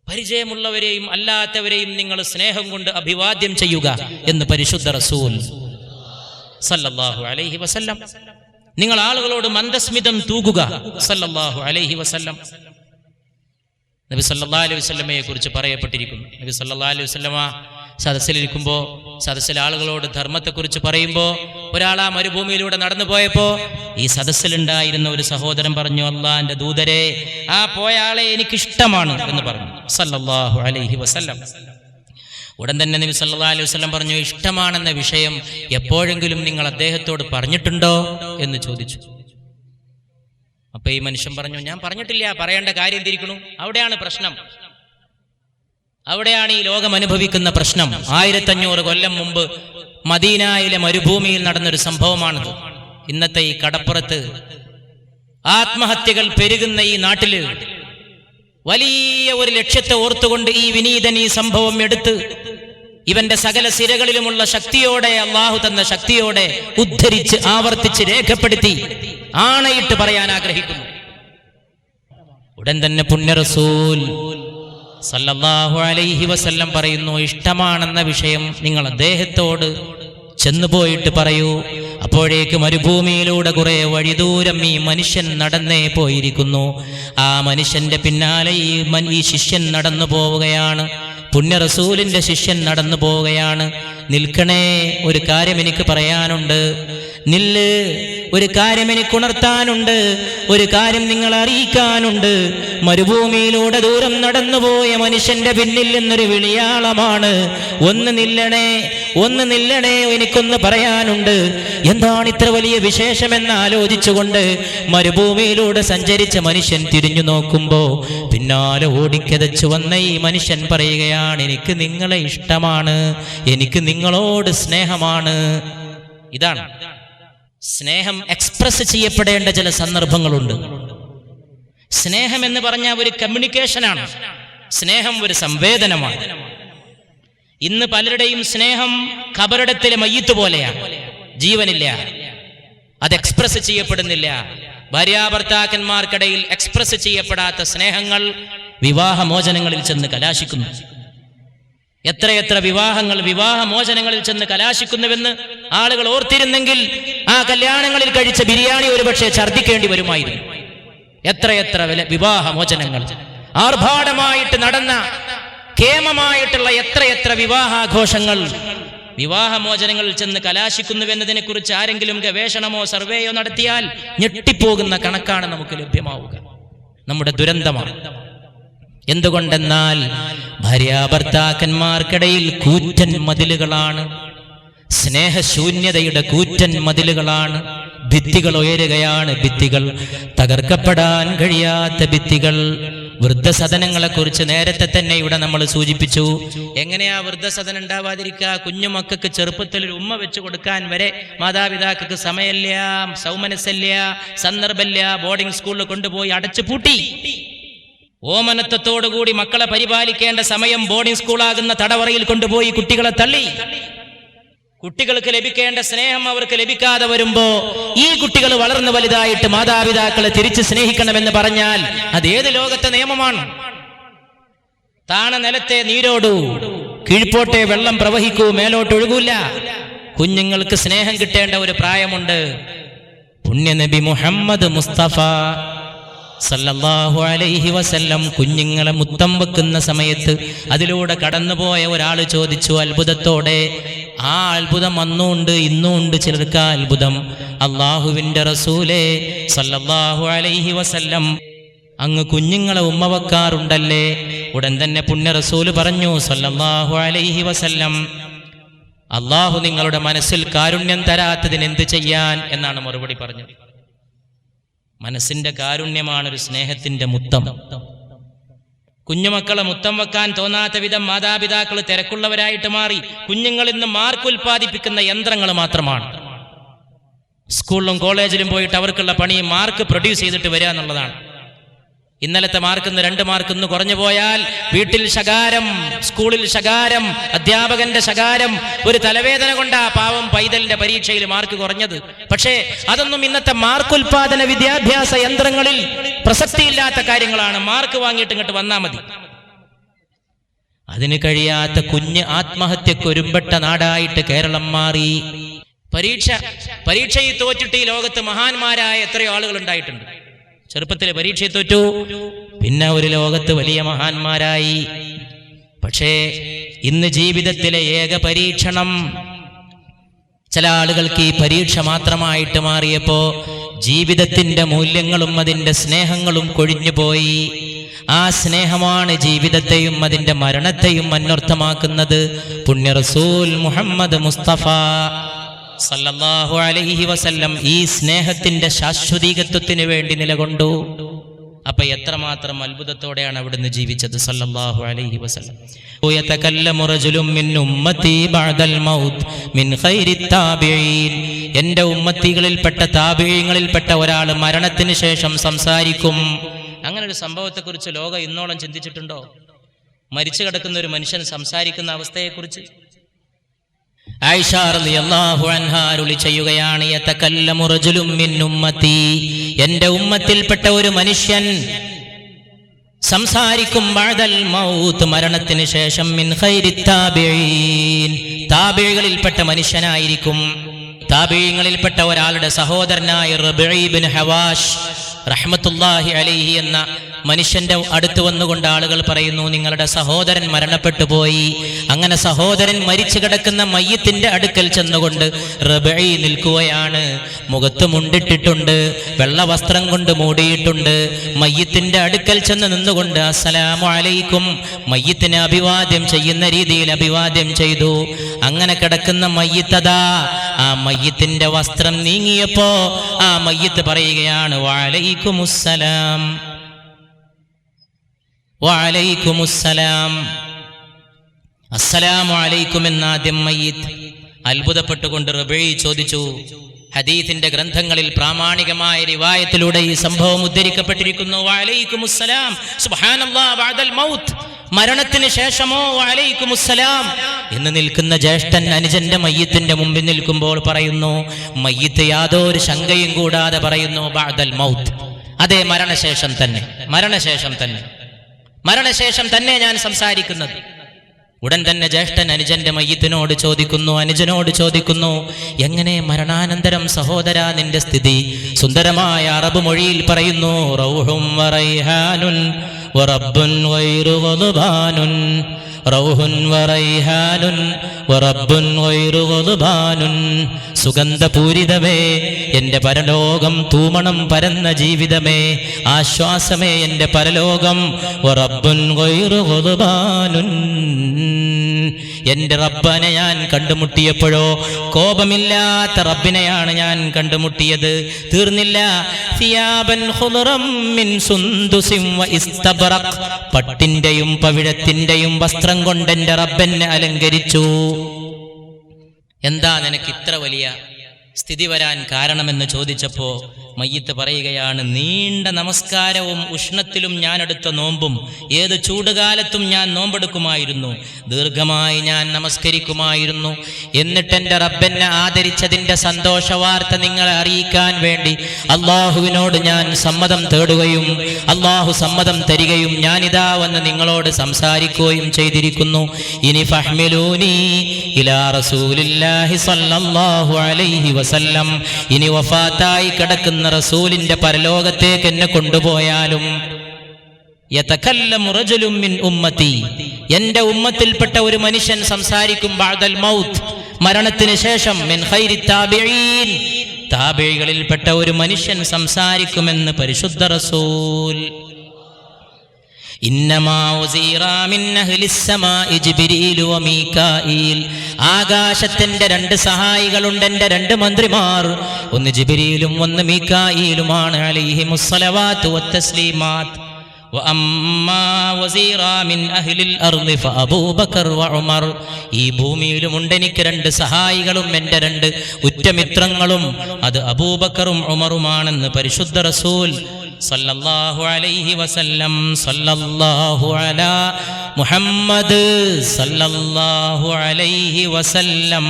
പരിചയമുള്ളവരെയും അല്ലാത്തവരെയും നിങ്ങൾ സ്നേഹം കൊണ്ട് അഭിവാദ്യം ചെയ്യുക എന്ന് പരിശുദ്ധ റസൂൽ സല്ലല്ലാഹു അലൈഹി വസല്ലം. നിങ്ങൾ ആളുകളോട് മന്ദസ്മിതം തൂകുക സല്ലല്ലാഹു അലൈഹി വസല്ലം. നബി സല്ലല്ലാഹു അലൈഹി വസല്ലമയെ കുറിച്ച് പറയപ്പെട്ടിരിക്കുന്നു. നബി സല്ലല്ലാഹു അലൈഹി വസല്ലമ സദസ്സിലിരിക്കുമ്പോൾ, സദസ്സിലെ ആളുകളോട് ധർമ്മത്തെക്കുറിച്ച് പറയുമ്പോൾ, ഒരാൾ ആ മരുഭൂമിയിലൂടെ നടന്നു പോയപ്പോൾ ഈ സദസ്സിലുണ്ടായിരുന്ന ഒരു സഹോദരൻ പറഞ്ഞു, അള്ളാന്റെ ദൂതരെ, ആ പോയ ആളെ എനിക്കിഷ്ടമാണ് എന്ന് പറഞ്ഞു സല്ലല്ലാഹു അലൈഹി വസല്ലം. ഉടൻ തന്നെ നബി സല്ലല്ലാഹു അലൈഹി വസല്ലം പറഞ്ഞു, ഇഷ്ടമാണെന്ന വിഷയം എപ്പോഴെങ്കിലും നിങ്ങൾ അദ്ദേഹത്തോട് പറഞ്ഞിട്ടുണ്ടോ എന്ന് ചോദിച്ചു. അപ്പൊ ഈ മനുഷ്യൻ പറഞ്ഞു, ഞാൻ പറഞ്ഞിട്ടില്ല, പറയേണ്ട കാര്യം തിരിക്കണു. അവിടെയാണ് പ്രശ്നം, അവിടെയാണ് ഈ ലോകം അനുഭവിക്കുന്ന പ്രശ്നം. 1500 കൊല്ലം മുമ്പ് മദീനയിലെ മരുഭൂമിയിൽ നടന്നൊരു സംഭവമാണിത്. ഇന്നത്തെ ഈ കടപ്പുറത്ത് ആത്മഹത്യകൾ പെരുകുന്ന ഈ നാട്ടില് വലിയ ഒരു ലക്ഷ്യത്തെ ഓർത്തുകൊണ്ട് ഈ വിനീതൻ ഈ സംഭവം എടുത്ത് ഇവന്റെ സകല സിരകളിലുമുള്ള ശക്തിയോടെ, അള്ളാഹു തന്ന ശക്തിയോടെ ഉദ്ധരിച്ച് ആവർത്തിച്ച് രേഖപ്പെടുത്തി ആണയിട്ട് പറയാൻ ആഗ്രഹിക്കുന്നു. ഉടൻ തന്നെ പുണ്യ റസൂൽ സല്ലല്ലാഹു അലൈഹി വസല്ലം പറയുന്നു, ഇഷ്ടമാണെന്ന വിഷയം നിങ്ങൾ അദ്ദേഹത്തോട് ചെന്നുപോയിട്ട് പറയൂ. അപ്പോഴേക്ക് മരുഭൂമിയിലൂടെ കുറെ വഴിദൂരം ഈ മനുഷ്യൻ നടന്നേ പോയിരിക്കുന്നു. ആ മനുഷ്യന്റെ പിന്നാലെ ഈ ശിഷ്യൻ നടന്നു പോവുകയാണ്. പുണ്യ റസൂലിന്റെ ശിഷ്യൻ നടന്നു പോവുകയാണ്. നിൽക്കണേ, ഒരു കാര്യം എനിക്ക് പറയാനുണ്ട്. നില്ല്, ഒരു കാര്യം എനിക്ക് ഉണർത്താനുണ്ട്, ഒരു കാര്യം നിങ്ങൾ അറിയിക്കാനുണ്ട്. മരുഭൂമിയിലൂടെ ദൂരം നടന്നുപോയ മനുഷ്യന്റെ പിന്നിൽ നിന്നൊരു വിളിയാളമാണ്. ഒന്ന് നില്ലണേ, ഒന്ന് നില്ലണേ, എനിക്കൊന്ന് പറയാനുണ്ട്. എന്താണ് ഇത്ര വലിയ വിശേഷമെന്ന് ആലോചിച്ചുകൊണ്ട് മരുഭൂമിയിലൂടെ സഞ്ചരിച്ച മനുഷ്യൻ തിരിഞ്ഞു നോക്കുമ്പോ പിന്നാലെ ഓടിക്കതച്ചു വന്ന ഈ മനുഷ്യൻ പറയുകയാണ്, എനിക്ക് നിങ്ങളെ ഇഷ്ടമാണ്, എനിക്ക് നിങ്ങളോട് സ്നേഹമാണ്. ഇതാണ് സ്നേഹം എക്സ്പ്രസ് ചെയ്യപ്പെടേണ്ട ചില സന്ദർഭങ്ങളുണ്ട്. സ്നേഹം എന്ന് പറഞ്ഞാൽ ഒരു കമ്മ്യൂണിക്കേഷനാണ്. സ്നേഹം ഒരു സംവേദനമാണ്. ഇന്ന് പലരുടെയും സ്നേഹം ഖബറിടത്തിലെ മയ്യിത്ത് പോലെയാണ്, ജീവനില്ല, അത് എക്സ്പ്രസ് ചെയ്യപ്പെടുന്നില്ല. ഭാര്യാഭർത്താക്കന്മാർക്കിടയിൽ എക്സ്പ്രസ് ചെയ്യപ്പെടാത്ത സ്നേഹങ്ങൾ വിവാഹമോചനങ്ങളിൽ ചെന്ന് കലാശിക്കുന്നു. എത്രയെത്ര വിവാഹങ്ങൾ വിവാഹമോചനങ്ങളിൽ ചെന്ന് കലാശിക്കുന്നുവെന്ന് ആളുകൾ ഓർത്തിരുന്നെങ്കിൽ ആ കല്യാണങ്ങളിൽ കഴിച്ച ബിരിയാണി ഒരുപക്ഷെ ഛർദ്ദിക്കേണ്ടി വരുമായിരുന്നു. എത്രയെത്ര വിവാഹമോചനങ്ങൾ, ആർഭാടമായിട്ട് നടന്ന കേമമായിട്ടുള്ള എത്രയെത്ര വിവാഹാഘോഷങ്ങൾ വിവാഹമോചനങ്ങളിൽ ചെന്ന് കലാശിക്കുന്നുവെന്നതിനെ കുറിച്ച് ആരെങ്കിലും ഗവേഷണമോ സർവേയോ നടത്തിയാൽ ഞെട്ടിപ്പോകുന്ന കണക്കാണ് നമുക്ക് ലഭ്യമാവുക. നമ്മുടെ ദുരന്തമാണ്. എന്തുകൊണ്ടെന്നാൽ ഭാര്യാഭർത്താക്കന്മാർക്കിടയിൽ കൂറ്റൻ മതിലുകളാണ്, സ്നേഹശൂന്യതയുടെ കൂറ്റൻ മതിലുകളാണ്. ഭിത്തികൾ ഉയരുകയാണ്, ഭിത്തികൾ തകർക്കപ്പെടാൻ കഴിയാത്ത ഭിത്തികൾ. വൃദ്ധസദനങ്ങളെക്കുറിച്ച് നേരത്തെ തന്നെ ഇവിടെ നമ്മൾ സൂചിപ്പിച്ചു. എങ്ങനെയാ വൃദ്ധസദനം ഉണ്ടാവാതിരിക്കുക? കുഞ്ഞുമക്കൾക്ക് ചെറുപ്പത്തിൽ ഒരു ഉമ്മ വെച്ച് കൊടുക്കാൻ വരെ മാതാപിതാക്കൾക്ക് സമയമില്ല, സൗമനസ്സില്ല, സന്ദർഭമില്ല. ബോർഡിംഗ് സ്കൂളിൽ കൊണ്ടുപോയി അടച്ചു പൂട്ടി. ഓമനത്വത്തോടുകൂടി മക്കളെ പരിപാലിക്കേണ്ട സമയം ബോർഡിംഗ് സ്കൂളാകുന്ന തടവറയിൽ കൊണ്ടുപോയി കുട്ടികളെ തള്ളി. കുട്ടികൾക്ക് ലഭിക്കേണ്ട സ്നേഹം അവർക്ക് ലഭിക്കാതെ വരുമ്പോ ഈ കുട്ടികൾ വളർന്നു വലുതായിട്ട് മാതാപിതാക്കളെ തിരിച്ച് സ്നേഹിക്കണമെന്ന് പറഞ്ഞാൽ അത് ഏത് ലോകത്തെ നിയമമാണ്? താണ നിലത്തെ നീരോടൂ, കീഴ്പോട്ടെ വെള്ളം പ്രവഹിക്കൂ, മേലോട്ടൊഴുകൂല. കുഞ്ഞുങ്ങൾക്ക് സ്നേഹം കിട്ടേണ്ട ഒരു പ്രായമുണ്ട്. പുണ്യനബി മുഹമ്മദ് മുസ്തഫ സല്ലല്ലാഹു അലൈഹി വസല്ലം കുഞ്ഞുങ്ങളെ മുത്തം വെക്കുന്ന സമയത്ത് അതിലൂടെ കടന്നുപോയ ഒരാൾ ചോദിച്ചു അത്ഭുതത്തോടെ. ആ അത്ഭുതം അന്നുണ്ട് ഇന്നുണ്ട് ചിലർക്ക് ആ അത്ഭുതം. അള്ളാഹുവിൻ്റെ റസൂലേ സല്ലല്ലാഹു അലൈഹി വസല്ലം, അങ്ങ് കുഞ്ഞുങ്ങളെ ഉമ്മ വെക്കാറുണ്ടല്ലേ? ഉടൻ തന്നെ പുണ്യ റസൂല് പറഞ്ഞു സല്ലല്ലാഹു അലൈഹി വസല്ലം, അള്ളാഹു നിങ്ങളുടെ മനസ്സിൽ കാരുണ്യം തരാത്തതിന് എന്ത് ചെയ്യാൻ എന്നാണ് മറുപടി പറഞ്ഞത്. മനസ്സിന്റെ കാരുണ്യമാണ് ഒരു സ്നേഹത്തിന്റെ മുത്തം. കുഞ്ഞുമക്കളെ മുത്തം വെക്കാൻ തോന്നാത്ത വിധം മാതാപിതാക്കൾ തിരക്കുള്ളവരായിട്ട് മാറി. കുഞ്ഞുങ്ങൾ ഇന്ന് മാർക്ക് ഉൽപ്പാദിപ്പിക്കുന്ന യന്ത്രങ്ങൾ മാത്രമാണ്. സ്കൂളിലും കോളേജിലും പോയിട്ട് അവർക്കുള്ള പണി മാർക്ക് പ്രൊഡ്യൂസ് ചെയ്തിട്ട് വരിക എന്നുള്ളതാണ്. ഇന്നലത്തെ മാർക്കിന്ന് 2 മാർക്കിന്ന് കുറഞ്ഞു പോയാൽ വീട്ടിൽ ശകാരം, സ്കൂളിൽ ശകാരം, അധ്യാപകന്റെ ശകാരം. ഒരു തലവേദന കൊണ്ടാ പാവം പൈതലിന്റെ പരീക്ഷയിൽ മാർക്ക് കുറഞ്ഞത്. പക്ഷേ അതൊന്നും ഇന്നത്തെ മാർക്ക് ഉൽപാദന വിദ്യാഭ്യാസ യന്ത്രങ്ങളിൽ പ്രസക്തിയില്ലാത്ത കാര്യങ്ങളാണ്. മാർക്ക് വാങ്ങിയിട്ട് ഇങ്ങോട്ട് വന്നാൽ മതി. അതിന് കഴിയാത്ത കുഞ്ഞ് ആത്മഹത്യക്ക് ഒരുമ്പെട്ട നാടായിട്ട് കേരളം മാറി. പരീക്ഷയിൽ തോറ്റിട്ട് ഈ ലോകത്ത് മഹാന്മാരായ എത്രയോ ആളുകൾ ഉണ്ടായിട്ടുണ്ട്. ചെറുപ്പത്തിൽ പരീക്ഷയെ തോറ്റു, പിന്നെ ഒരു ലോകത്ത് വലിയ മഹാന്മാരായി. പക്ഷേ ഇന്ന് ജീവിതത്തിലെ ഏക പരീക്ഷണം, ചില ആളുകൾക്ക് ഈ പരീക്ഷ മാത്രമായിട്ട് മാറിയപ്പോ ജീവിതത്തിന്റെ മൂല്യങ്ങളും അതിൻ്റെ സ്നേഹങ്ങളും കൊഴിഞ്ഞുപോയി. ആ സ്നേഹമാണ് ജീവിതത്തെയും അതിൻ്റെ മരണത്തെയും അന്വർത്ഥമാക്കുന്നത്. പുണ്യ റസൂൽ മുഹമ്മദ് മുസ്തഫ സല്ലല്ലാഹു അലൈഹി വസല്ലം ഈ സ്നേഹത്തിന്റെ ശാശ്വതീകത്വത്തിന് വേണ്ടി നിലകൊണ്ടു. അപ്പൊ എത്രമാത്രം അത്ഭുതത്തോടെയാണ് അവിടുന്ന് ജീവിച്ചത് സല്ലല്ലാഹു അലൈഹി വസല്ലം. യതകല്ലമു റജുലുൻ മിൻ ഉമ്മത്തി ബഅദൽ മൗത്ത് മിൻ ഖൈരി താബിഈൻ, എൻ്റെ ഉമ്മത്തികളിൽപ്പെട്ട താബിഈങ്ങളിൽപ്പെട്ട ഒരാൾ മരണത്തിന് ശേഷം സംസാരിക്കും. അങ്ങനെ ഒരു സംഭവത്തെക്കുറിച്ച് ലോകം ഇന്നോളം ചിന്തിച്ചിട്ടുണ്ടോ? മരിച്ചു കിടക്കുന്ന ഒരു മനുഷ്യൻ സംസാരിക്കുന്ന അവസ്ഥയെക്കുറിച്ച് ആയിഷ റളിയല്ലാഹു അൻഹ അരുളി ചെയ്യുകയാണ്, യതകല്ലമു റജുലുൻ മിൻ ഉമ്മത്തി, എൻ്റെ ഉമ്മത്തിൽപ്പെട്ട ഒരു മനുഷ്യൻ സംസാരിക്കും ബഅദൽ മൗത്ത്, മരണത്തിന് ശേഷം, മിൻ ഖൈരി താബിഈൻ, താബിഈകളിൽപ്പെട്ട മനുഷ്യനായിരിക്കും. താബിഈങ്ങളിൽപ്പെട്ട ഒരാളുടെ സഹോദരനായ റബീ ഇബ്നു ഹവാഷ് റഹ്മത്തുള്ളാഹി അലൈഹി എന്ന മനുഷ്യന്റെ അടുത്ത് വന്നുകൊണ്ട് ആളുകൾ പറയുന്നു, നിങ്ങളുടെ സഹോദരൻ മരണപ്പെട്ടു പോയി. അങ്ങനെ സഹോദരൻ മരിച്ചു കിടക്കുന്ന മയ്യത്തിന്റെ അടുക്കൽ ചെന്നുകൊണ്ട് റബീ നിൽക്കുകയാണ്. മുഖത്ത് മുണ്ടിട്ടിട്ടുണ്ട്, വെള്ള വസ്ത്രം കൊണ്ട് മൂടിയിട്ടുണ്ട്. മയ്യത്തിന്റെ അടുക്കൽ ചെന്ന് നിന്നുകൊണ്ട് അസ്സലാമു അലൈക്കും, മയ്യത്തിനെ അഭിവാദ്യം ചെയ്യുന്ന രീതിയിൽ അഭിവാദ്യം ചെയ്തു. അങ്ങനെ കിടക്കുന്ന മയ്യത്തതാ, ആ മയ്യത്തിന്റെ വസ്ത്രം നീങ്ങിയപ്പോ ആ മയ്യത്ത് പറയുകയാണ് വഅലൈക്കുമുസ്സലാം, വഅലൈക്കുമുസ്സലാം, അസ്സലാമു അലൈക്കും എന്നാദ്യം മയ്യിത്ത്. അത്ഭുതപ്പെട്ടുകൊണ്ട് റബീ ചോദിച്ചു. ഹദീസിന്റെ ഗ്രന്ഥങ്ങളിൽ പ്രാമാണികമായ റിവായത്തിലൂടെ ഈ സംഭവം ഉദ്ധരിക്കപ്പെട്ടിരിക്കുന്നു. വഅലൈക്കുമുസ്സലാം സുബ്ഹാനല്ലാഹ് ബഅദൽ മൗത്ത്, മരണത്തിന് ശേഷമോ വഅലൈക്കുമുസ്സലാം എന്ന് നിൽക്കുന്ന ജ്യേഷ്ഠൻ അനുജന്റെ മയ്യത്തിന്റെ മുമ്പിൽ നിൽക്കുമ്പോൾ പറയുന്നു, മയ്യത്ത് യാതൊരു ശങ്കയും കൂടാതെ പറയുന്നു ബഅദൽ മൗത്ത്, അതെ മരണശേഷം തന്നെ, മരണശേഷം തന്നെ, മരണശേഷം തന്നെ ഞാൻ സംസാരിക്കുന്നത്. ഉടൻ തന്നെ ജ്യേഷ്ഠൻ അനുജന്റെ മയ്യത്തിനോട് ചോദിക്കുന്നു, അനുജനോട് ചോദിക്കുന്നു, എങ്ങനെ മരണാനന്തരം സഹോദരാ നിന്റെ സ്ഥിതി? സുന്ദരമായ അറബ് മൊഴിയിൽ പറയുന്നു, റൗഹും വറൈഹാനുൻ വറബ്ബുൻ ഗൈറു ഗദ്ബാനുൻ, റൗഹുൻ വറൈഹാനുൻ വറബ്ബുൻ ഗൈറു ഗദ്ബാനുൻ, സുഗന്ധപൂരിതമേ എൻ്റെ പരലോകം, തൂമണം പരന്ന ജീവിതമേ, ആശ്വാസമേ എൻ്റെ പരലോകം, വറബ്ബുൻ ഗൈറു ഗദ്ബാനുൻ, എൻ്റെ റബ്ബനെ ഞാൻ കണ്ടുമുട്ടിയപ്പോഴോ കോപമില്ലാത്ത റബ്ബിനെയാണ് ഞാൻ കണ്ടുമുട്ടിയത്. തീർന്നില്ല, സിയാബൻ ഖുദ്റം മിൻ സുന്ദുസിൻ വ ഇസ്തബ്റഖ്, പട്ടിന്റെയും പവിഴത്തിന്റെയും വസ്ത്രം കൊണ്ട് എൻ്റെ റബ്ബനെ അലങ്കരിച്ചു. എന്താ നിനക്ക് ഇത്ര വലിയ സ്ഥിതി വരാൻ കാരണമെന്ന് ചോദിച്ചപ്പോൾ മയ്യിത്ത് പറയുകയാണ്, നീണ്ട നമസ്കാരവും ഉഷ്ണത്തിലും ഞാൻ എടുത്ത നോമ്പും, ഏത് ചൂടുകാലത്തും ഞാൻ നോമ്പെടുക്കുമായിരുന്നു, ദീർഘമായി ഞാൻ നമസ്കരിക്കുമായിരുന്നു. എന്നിട്ട് എൻ്റെ റബ്ബെന്നെ ആദരിച്ചതിൻ്റെ സന്തോഷ വാർത്ത നിങ്ങളെ അറിയിക്കാൻ വേണ്ടി അള്ളാഹുവിനോട് ഞാൻ സമ്മതം തേടുകയും അള്ളാഹു സമ്മതം തരികയും ഞാനിതാ വന്ന് നിങ്ങളോട് സംസാരിക്കുകയും ചെയ്തിരിക്കുന്നു. ഇനി ഫഹ്മിലൂനി ഇലാ റസൂലില്ലാഹി സ്വല്ലല്ലാഹു അലൈഹി വസല്ലം, ഇനി വഫാത്തായി കിടക്കുന്ന റസൂലിന്റെ പരലോകത്തേക്ക് എന്നെ കൊണ്ടുപോയാലും യതകല്ലമു റജുലുൻ മിൻ ഉമ്മത്തി, എന്റെ ഉമ്മത്തിൽപ്പെട്ട ഒരു മനുഷ്യൻ സംസാരിക്കും, ബഅദൽ മൗത്ത്, മരണത്തിന് ശേഷം, മിൻ ഖൈരി താബിഈൻ, താബിഈകളിൽപ്പെട്ട ഒരു മനുഷ്യൻ സംസാരിക്കുമെന്ന് പരിശുദ്ധ റസൂൽ. ഇന്നമാ ഉസീറാ മിൻ അഹ്ലിസ് സമാഇ ജിബ്രീലു വ മീകായിൽ, ആകാശത്തിന്റെ രണ്ട് സഹായികളുണ്ട്, എൻ്റെ രണ്ട് മന്ത്രിമാർ, ഒന്ന് ജിബ്രീലും ഒന്ന് മീകായിലുമാണ്, അലൈഹിമുസ് സ്വലവാത്തു വത്തസ്ലീമാത്ത്. വഅമ്മാ വസീറാ മിൻ അഹ്ലിൽ അർളി ഫഅബൂബക്കർ വഉമർ, ഈ ഭൂമിയിലുമുണ്ട് എനിക്ക് രണ്ട് സഹായികളും എൻ്റെ രണ്ട് ഉറ്റമിത്രങ്ങളും, അത് അബൂബക്കറും ഉമറുമാണെന്ന് പരിശുദ്ധ റസൂൽ സല്ലല്ലാഹു അലൈഹി വസല്ലം. സല്ലല്ലാഹു അലാ മുഹമ്മദ് സല്ലല്ലാഹു അലൈഹി വസല്ലം.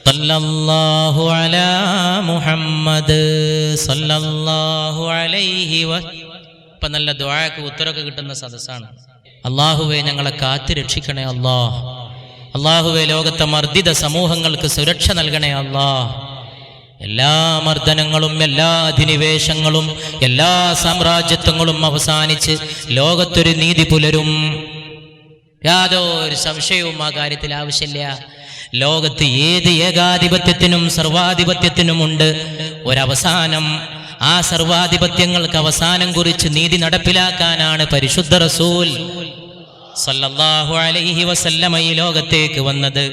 സല്ലല്ലാഹു അലാ മുഹമ്മദ് സല്ലല്ലാഹു അലൈഹി ഇപ്പം നല്ല ദുആക്ക് ഉത്തരമൊക്കെ കിട്ടുന്ന സദസ്സാണ്. അല്ലാഹുവേ ഞങ്ങളെ കാത്ത് രക്ഷിക്കണേ അല്ലാഹ്. അല്ലാഹുവേ ലോകത്തെ മർദ്ദിത സമൂഹങ്ങൾക്ക് സുരക്ഷ നൽകണേ അല്ലാഹ്. എല്ലാ മർദ്ദനങ്ങളും എല്ലാ അധിനിവേശങ്ങളും എല്ലാ സാമ്രാജ്യത്വങ്ങളും അവസാനിച്ച് ലോകത്തൊരു നീതി പുലരും. യാതൊരു സംശയവും ആ കാര്യത്തിൽ ആവശ്യമില്ല. ലോകത്ത് ഏത് ഏകാധിപത്യത്തിനും സർവാധിപത്യത്തിനുമുണ്ട് ഒരവസാനം. ആ സർവാധിപത്യങ്ങൾക്ക് അവസാനം കുറിച്ച് നീതി നടപ്പിലാക്കാനാണ് പരിശുദ്ധ റസൂൽ സല്ലല്ലാഹു അലൈഹി വസല്ലമ ഈ ലോകത്തേക്ക് വന്നത്.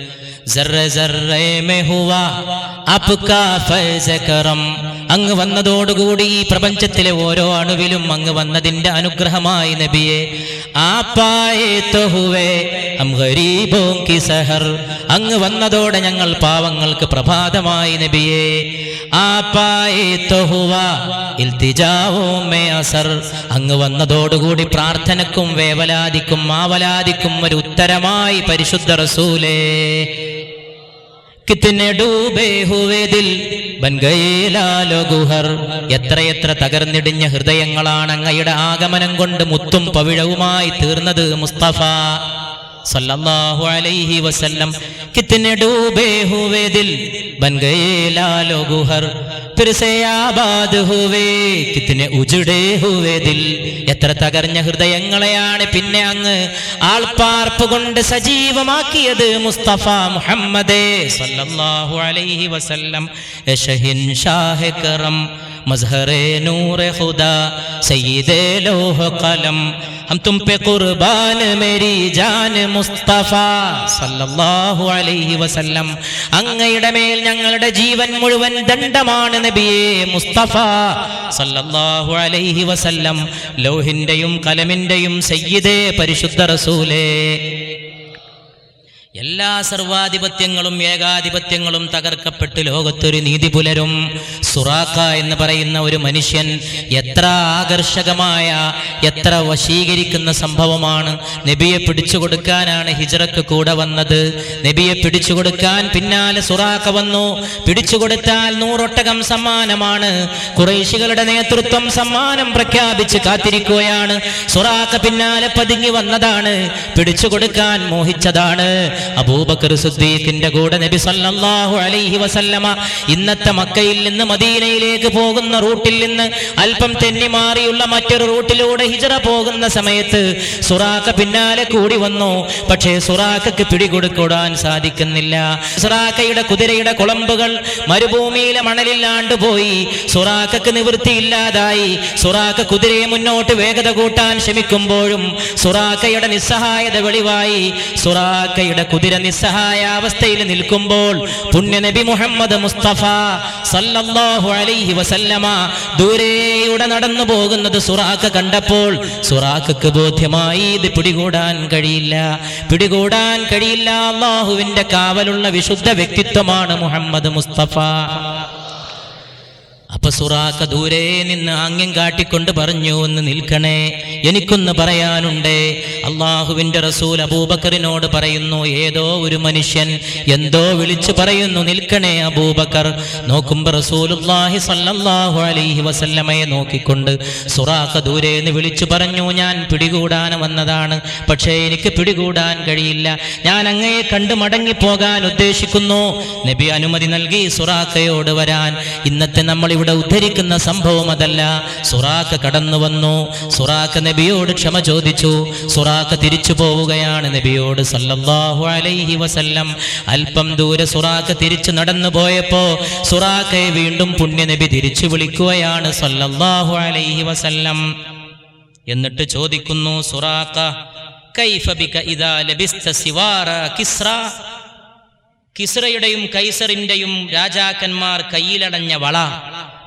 അങ്ങ് വന്നതോടുകൂടി ഈ പ്രപഞ്ചത്തിലെ ഓരോ അണുവിലും അങ്ങ് വന്നതിന്റെ അനുഗ്രഹമായി നബിയെ. അങ്ങ് വന്നതോടെ ഞങ്ങൾ പാവങ്ങൾക്ക് പ്രഭാതമായി നബിയെ. അങ്ങ് വന്നതോടുകൂടി പ്രാർത്ഥനക്കും വേവലാദിക്കും മാവലാദിക്കും ഒരു ഉത്തരമായി പരിശുദ്ധ റസൂലേ. കിത്നെ ഡൂബേ ഹുവേ ദിൽ ബൻ ഗയേ ലാലോ ഗുഹർ, എത്രയെത്ര തകർന്നിടിഞ്ഞ ഹൃദയങ്ങളാണ് അങ്ങയുടെ ആഗമനം കൊണ്ട് മുത്തും പവിഴവുമായി തീർന്നത് മുസ്തഫ സല്ലല്ലാഹു അലൈഹി വസല്ലം. കിത്നെ ഡൂബേ ഹുവേ ദിൽ ബൻ ഗയേ ലാലോ ഗുഹർ, ഫിർ സേ ആബാദ് ഹുവേ കിത്നെ ഉജടേ ഹുവേ ദിൽ, എത്ര തകർന്ന ഹൃദയങ്ങളെയാണ് പിന്നെ അങ്ങ് ആൾപ്പാർപ്പ് കൊണ്ട് സജീവമാക്കിയത് മുസ്തഫ മുഹമ്മദേ സല്ലല്ലാഹു അലൈഹി വസല്ലം. യശഹിൻ ഷാഹ് കറം മസ്ഹറേ നൂറെ ഖുദാ സയ്യിദേ ലോഹ ഖലം, हम तुम पे कुर्बान मेरी जान മുസ്തഫ സല്ലല്ലാഹു അലൈഹി വസല്ലം. അങ്ങയുടെ മേൽ ഞങ്ങളുടെ ജീവൻ മുഴുവൻ ദണ്ഡമാണ് നബിയേ മുസ്തഫ സല്ലല്ലാഹു അലൈഹി വസല്ലം. ലൗഹിന്റെയും കലമിന്റെയും സയ്യിദേ പരിശുദ്ധ റസൂലേ. എല്ലാ സർവാധിപത്യങ്ങളും ഏകാധിപത്യങ്ങളും തകർക്കപ്പെട്ട് ലോകത്തൊരു നീതി പുലരും. സുറാഖ എന്ന് പറയുന്ന ഒരു മനുഷ്യൻ എത്ര ആകർഷകമായ എത്ര വശീകരിക്കുന്ന സംഭവമാണ്. നബിയെ പിടിച്ചു കൊടുക്കാനാണ് ഹിജ്റക്ക് കൂടെ വന്നത്. നബിയെ പിടിച്ചു കൊടുക്കാൻ പിന്നാലെ സുറാഖ വന്നു. പിടിച്ചു കൊടുത്താൽ 100 ഒട്ടകം സമ്മാനമാണ്. ഖുറൈശികളുടെ നേതൃത്വം സമ്മാനം പ്രഖ്യാപിച്ച് കാത്തിരിക്കുകയാണ്. സുറാഖ പിന്നാലെ പതുങ്ങി വന്നതാണ്. പിടിച്ചു കൊടുക്കാൻ മോഹിച്ചതാണ്. അബൂബക്കർ സിദ്ദീഖിന്റെ കൂടെ നബി സല്ലല്ലാഹു അലൈഹി വസല്ലമ ഇന്നത്തെ മക്കയിൽ നിന്ന് മദീനയിലേക്ക് പോകുന്ന റൂട്ടിൽ നിന്ന് അല്പം തെന്നി മാറിയുള്ള മറ്റൊരു റൂട്ടിലൂടെ ഹിജ്റ പോകുന്ന സമയത്ത് സുറാഖ പിന്നാലെ കൂടി വന്നു. പക്ഷേ സുറാഖയ്ക്ക് പിടികൊടുക്കാൻ സാധിക്കുന്നില്ല. സുറാഖയുടെ കുതിരയുടെ കുളമ്പുകൾ മരുഭൂമിയിലെ മണലിൽ ആണ്ടുപോയി. സുറാഖയ്ക്ക് നിവൃത്തിയില്ലാതായി. സുറാഖ കുതിരയെ മുന്നോട്ട് വേഗത കൂട്ടാൻ ശ്രമിക്കുമ്പോഴും സുറാഖയുടെ നിസ്സഹായത വെളിവായി. സുറാഖയുടെ കുതിര നിസ്സഹായ അവസ്ഥയിൽ നിൽക്കുമ്പോൾ പുണ്യനബി മുഹമ്മദ് മുസ്തഫ സല്ലല്ലാഹു അലൈഹി വസല്ലമ ദൂരെയൂടെ നടന്നു പോകുന്നത് സുറാഖ കണ്ടപ്പോൾ സുറാഖക്ക് ബോധ്യമായി ഇത് പിടികൂടാൻ കഴിയില്ല. അല്ലാഹുവിന്റെ കാവലുള്ള വിശുദ്ധ വ്യക്തിത്വമാണ് മുഹമ്മദ് മുസ്തഫ. അപ്പൊ സുറാഖ ദൂരെ നിന്ന് ആംഗ്യം കാട്ടിക്കൊണ്ട് പറഞ്ഞു, ഒന്ന് നിൽക്കണേ, എനിക്കൊന്ന് പറയാനുണ്ട്. അള്ളാഹുവിന്റെ റസൂൽ അബൂബക്കറിനോട് പറയുന്നു, ഏതോ ഒരു മനുഷ്യൻ എന്തോ വിളിച്ചു പറയുന്നു, നിൽക്കണേ അബൂബക്കർ. നോക്കുമ്പോ റസൂലുള്ളാഹി സ്വല്ലല്ലാഹു അലൈഹി വസല്ലമയെ നോക്കിക്കൊണ്ട് സുറാഖ ദൂരെ നിന്ന് വിളിച്ചു പറഞ്ഞു, ഞാൻ പിടികൂടാൻ വന്നതാണ്, പക്ഷേ എനിക്ക് പിടികൂടാൻ കഴിയില്ല, ഞാൻ അങ്ങയെ കണ്ടു മടങ്ങിപ്പോകാൻ ഉദ്ദേശിക്കുന്നു. നബി അനുമതി നൽകി സുറാഖയോട് വരാൻ. ഇന്നത്തെ നമ്മൾ ഇവിടെ ഉദ്ധരിക്കുന്ന സംഭവം അതല്ല. സുറാഖ കടന്നു വന്നു. സുറാഖ നബിയോട് ക്ഷമ ചോദിച്ചു. സുറാഖ തിരിച്ചു പോവുകയാണ് നബിയോട് സല്ലല്ലാഹു അലൈഹി വസല്ലം. അല്പം ദൂരെ സുറാഖ തിരിച്ചു നടന്നു പോയപ്പോ സുറാഖയെ വീണ്ടും പുണ്യനബി തിരിച്ചു വിളിക്കുകയാണ് സല്ലല്ലാഹു അലൈഹി വസല്ലം. എന്നിട്ട് ചോദിക്കുന്നു, സുറാഖ കൈഫ ബിക ഇദാ ലബിസ്ത സിവാറ കിസ്റ, കിസ്റയുടെയും കൈസറിന്റെയും രാജാക്കന്മാർ കയ്യിലടഞ്ഞ വള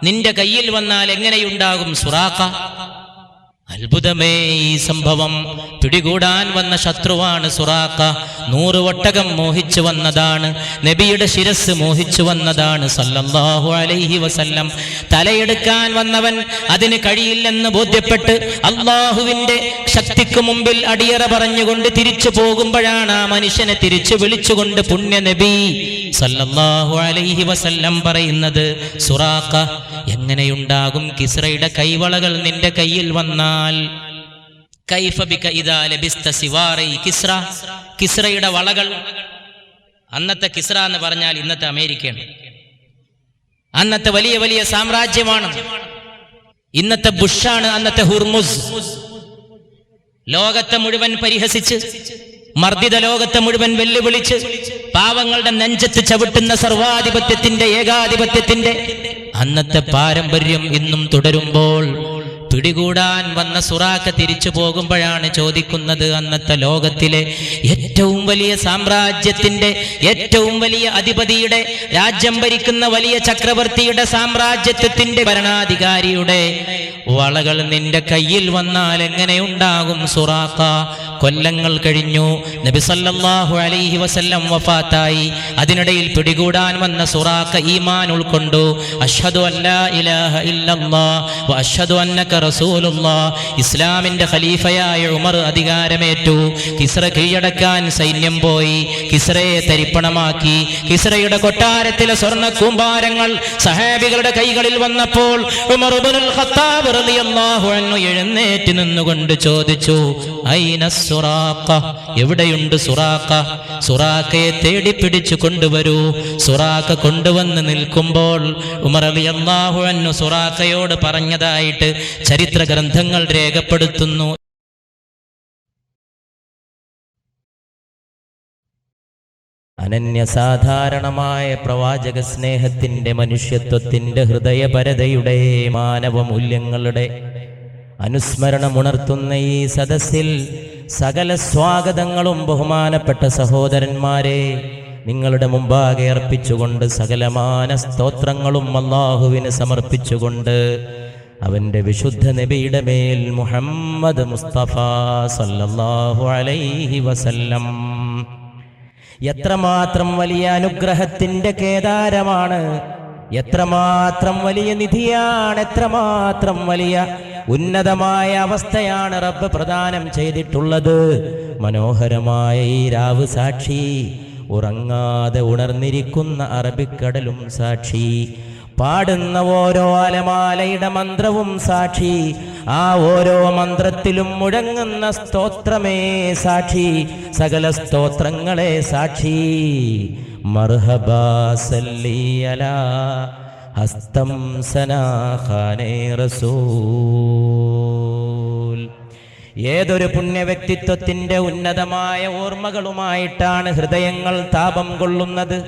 നിന്റെ കയ്യിൽ വന്നാൽ എങ്ങനെയുണ്ടാകും സുറാഖ? അത്ഭുതമേ ഈ സംഭവം. പിടികൂടാൻ വന്ന ശത്രുവാണ് സുറാഖ. 100 ഒട്ടകം മോഹിച്ചു വന്നതാണ്. നബിയുടെ ശിരസ് മോഹിച്ചു വന്നതാണ് സല്ലല്ലാഹു അലൈഹി വസല്ലം. തലയെടുക്കാൻ വന്നവൻ അതിന് കഴിയില്ലെന്ന് ബോധ്യപ്പെട്ട് അള്ളാഹുവിന്റെ ശക്തിക്ക് മുമ്പിൽ അടിയറ പറഞ്ഞുകൊണ്ട് തിരിച്ചു പോകുമ്പോഴാണ് ആ മനുഷ്യനെ തിരിച്ചു വിളിച്ചുകൊണ്ട് പുണ്യ നബി സല്ലല്ലാഹു അലൈഹി വസല്ലം പറയുന്നത്, സുറാഖ എങ്ങനെയുണ്ടാകും കിസ്റയുടെ കൈവളകൾ നിന്റെ കയ്യിൽ വന്നാൽ? കൈഫ ബിക ഇദാ ലബിസ്ത സിവാറൈ കിസ്റ, കിസ്റയുടെ വളകൾ. അന്നത്തെ കിസ്റ എന്ന് പറഞ്ഞാൽ ഇന്നത്തെ അമേരിക്കയാണ്. അന്നത്തെ വലിയ വലിയ സാമ്രാജ്യമാണ്. ഇന്നത്തെ ബുഷാണ് അന്നത്തെ ഹുർമുസ്. ലോകത്തെ മുഴുവൻ പരിഹസിച്ച്, മർദ്ദിത ലോകത്തെ മുഴുവൻ വെല്ലുവിളിച്ച്, പാവങ്ങളുടെ നെഞ്ചത്ത് ചവിട്ടുന്ന സർവാധിപത്യത്തിന്റെ, ഏകാധിപത്യത്തിന്റെ അന്നത്തെ പാരമ്പര്യം ഇന്നും തുടരുമ്പോൾ പിടികൂടാൻ വന്ന സുറാഖ തിരിച്ചു പോകുമ്പോഴാണ് ചോദിക്കുന്നത്, അന്നത്തെ ലോകത്തിലെ ഏറ്റവും വലിയ സാമ്രാജ്യത്തിന്റെ, ഏറ്റവും വലിയ അധിപതിയുടെ, രാജ്യം ഭരിക്കുന്ന വലിയ ചക്രവർത്തിയുടെ, സാമ്രാജ്യത്വത്തിന്റെ ഭരണാധികാരിയുടെ വളകൾ നിന്റെ കയ്യിൽ വന്നാൽ എങ്ങനെയുണ്ടാകും സുറാഖ? കൊല്ലങ്ങൾ കഴിഞ്ഞു. നബി സല്ലല്ലാഹു അലൈഹി വസല്ലം വഫാത്തായി. അതിനിടയിൽ പിടികൂടാൻ വന്ന സുറാഖ ഈമാൻ ഉൾക്കൊണ്ടു. അഷ്ഹദു അല്ലാ ഇലാഹ ഇല്ലല്ലാഹ് വ അഷ്ഹദു അന്നക റസൂലുള്ളാഹ്. ഇസ്ലാമിന്റെ ഖലീഫയായ ഉമർ അധികാരമേറ്റു. കിസ്റ കീഴടക്കാൻ സൈന്യം പോയി. കിസ്റയെ തരിപ്പണമാക്കി. കിസ്റയുടെ കൊട്ടാരത്തിലെ സ്വർണ്ണ കൂമ്പാരങ്ങൾ സഹാബികളുടെ കൈകളിൽ വന്നപ്പോൾ ഉമർ ഇബ്നുൽ ഖത്താബ് റളിയല്ലാഹു അൻഹു എഴുന്നേറ്റ് നിന്നുകൊണ്ട് ചോദിച്ചു, ഐന സുറാഖ, എവിടെയുണ്ട് സുറാഖ? സുറാഖയെ തേടി പിടിച്ചു കൊണ്ടുവരൂ. സുറാഖ കൊണ്ടുവന്ന് നിൽക്കുമ്പോൾ ഉമർ റളിയല്ലാഹു അൻഹു സുറാഖയോട് പറഞ്ഞതായിട്ട് ചരിത്ര ഗ്രന്ഥങ്ങൾ രേഖപ്പെടുത്തുന്നു. അനന്യസാധാരണമായ പ്രവാചക സ്നേഹത്തിന്റെ, മനുഷ്യത്വത്തിന്റെ, ഹൃദയപരതയുടെ, മാനവ മൂല്യങ്ങളുടെ അനുസ്മരണമുണർത്തുന്ന ഈ സദസ്സിൽ സകല സ്വാഗതങ്ങളും ബഹുമാനപ്പെട്ട സഹോദരന്മാരെ നിങ്ങളുടെ മുമ്പാകെ അർപ്പിച്ചുകൊണ്ട്, സകലമാന സ്തോത്രങ്ങളും അല്ലാഹുവിന് സമർപ്പിച്ചുകൊണ്ട്, അവന്റെ വിശുദ്ധ നബിയുടെ മേൽ മുഹമ്മദ് മുസ്തഫ സല്ലല്ലാഹു അലൈഹി വസല്ലം എത്രമാത്രം വലിയ അനുഗ്രഹത്തിന്റെ കേദാരമാണ്, എത്രമാത്രം വലിയ നിധിയാണ്, എത്രമാത്രം വലിയ ഉന്നതമായ അവസ്ഥയാണ് റബ്ബ് പ്രദാനം ചെയ്തിട്ടുള്ളത്. മനോഹരമായ ഈ രാവ് സാക്ഷി, ഉറങ്ങാതെ ഉണർന്നിരിക്കുന്ന അറബിക്കടലും സാക്ഷി, പാടുന്ന ഓരോ അലമാലയുടെ മന്ത്രവും സാക്ഷി, ആ ഓരോ മന്ത്രത്തിലും മുഴങ്ങുന്ന സ്തോത്രമേ സാക്ഷി, സകല സ്തോത്രങ്ങളെ സാക്ഷി. മർഹബാ സല്ലി അലാ ഹസ്തം സനാഖാനേ റസൂൽ. ഏതൊരു പുണ്യ വ്യക്തിത്വത്തിന്റെ ഉന്നതമായ ഓർമ്മകളുമായിട്ടാണ് ഹൃദയങ്ങൾ താപം കൊള്ളുന്നത്.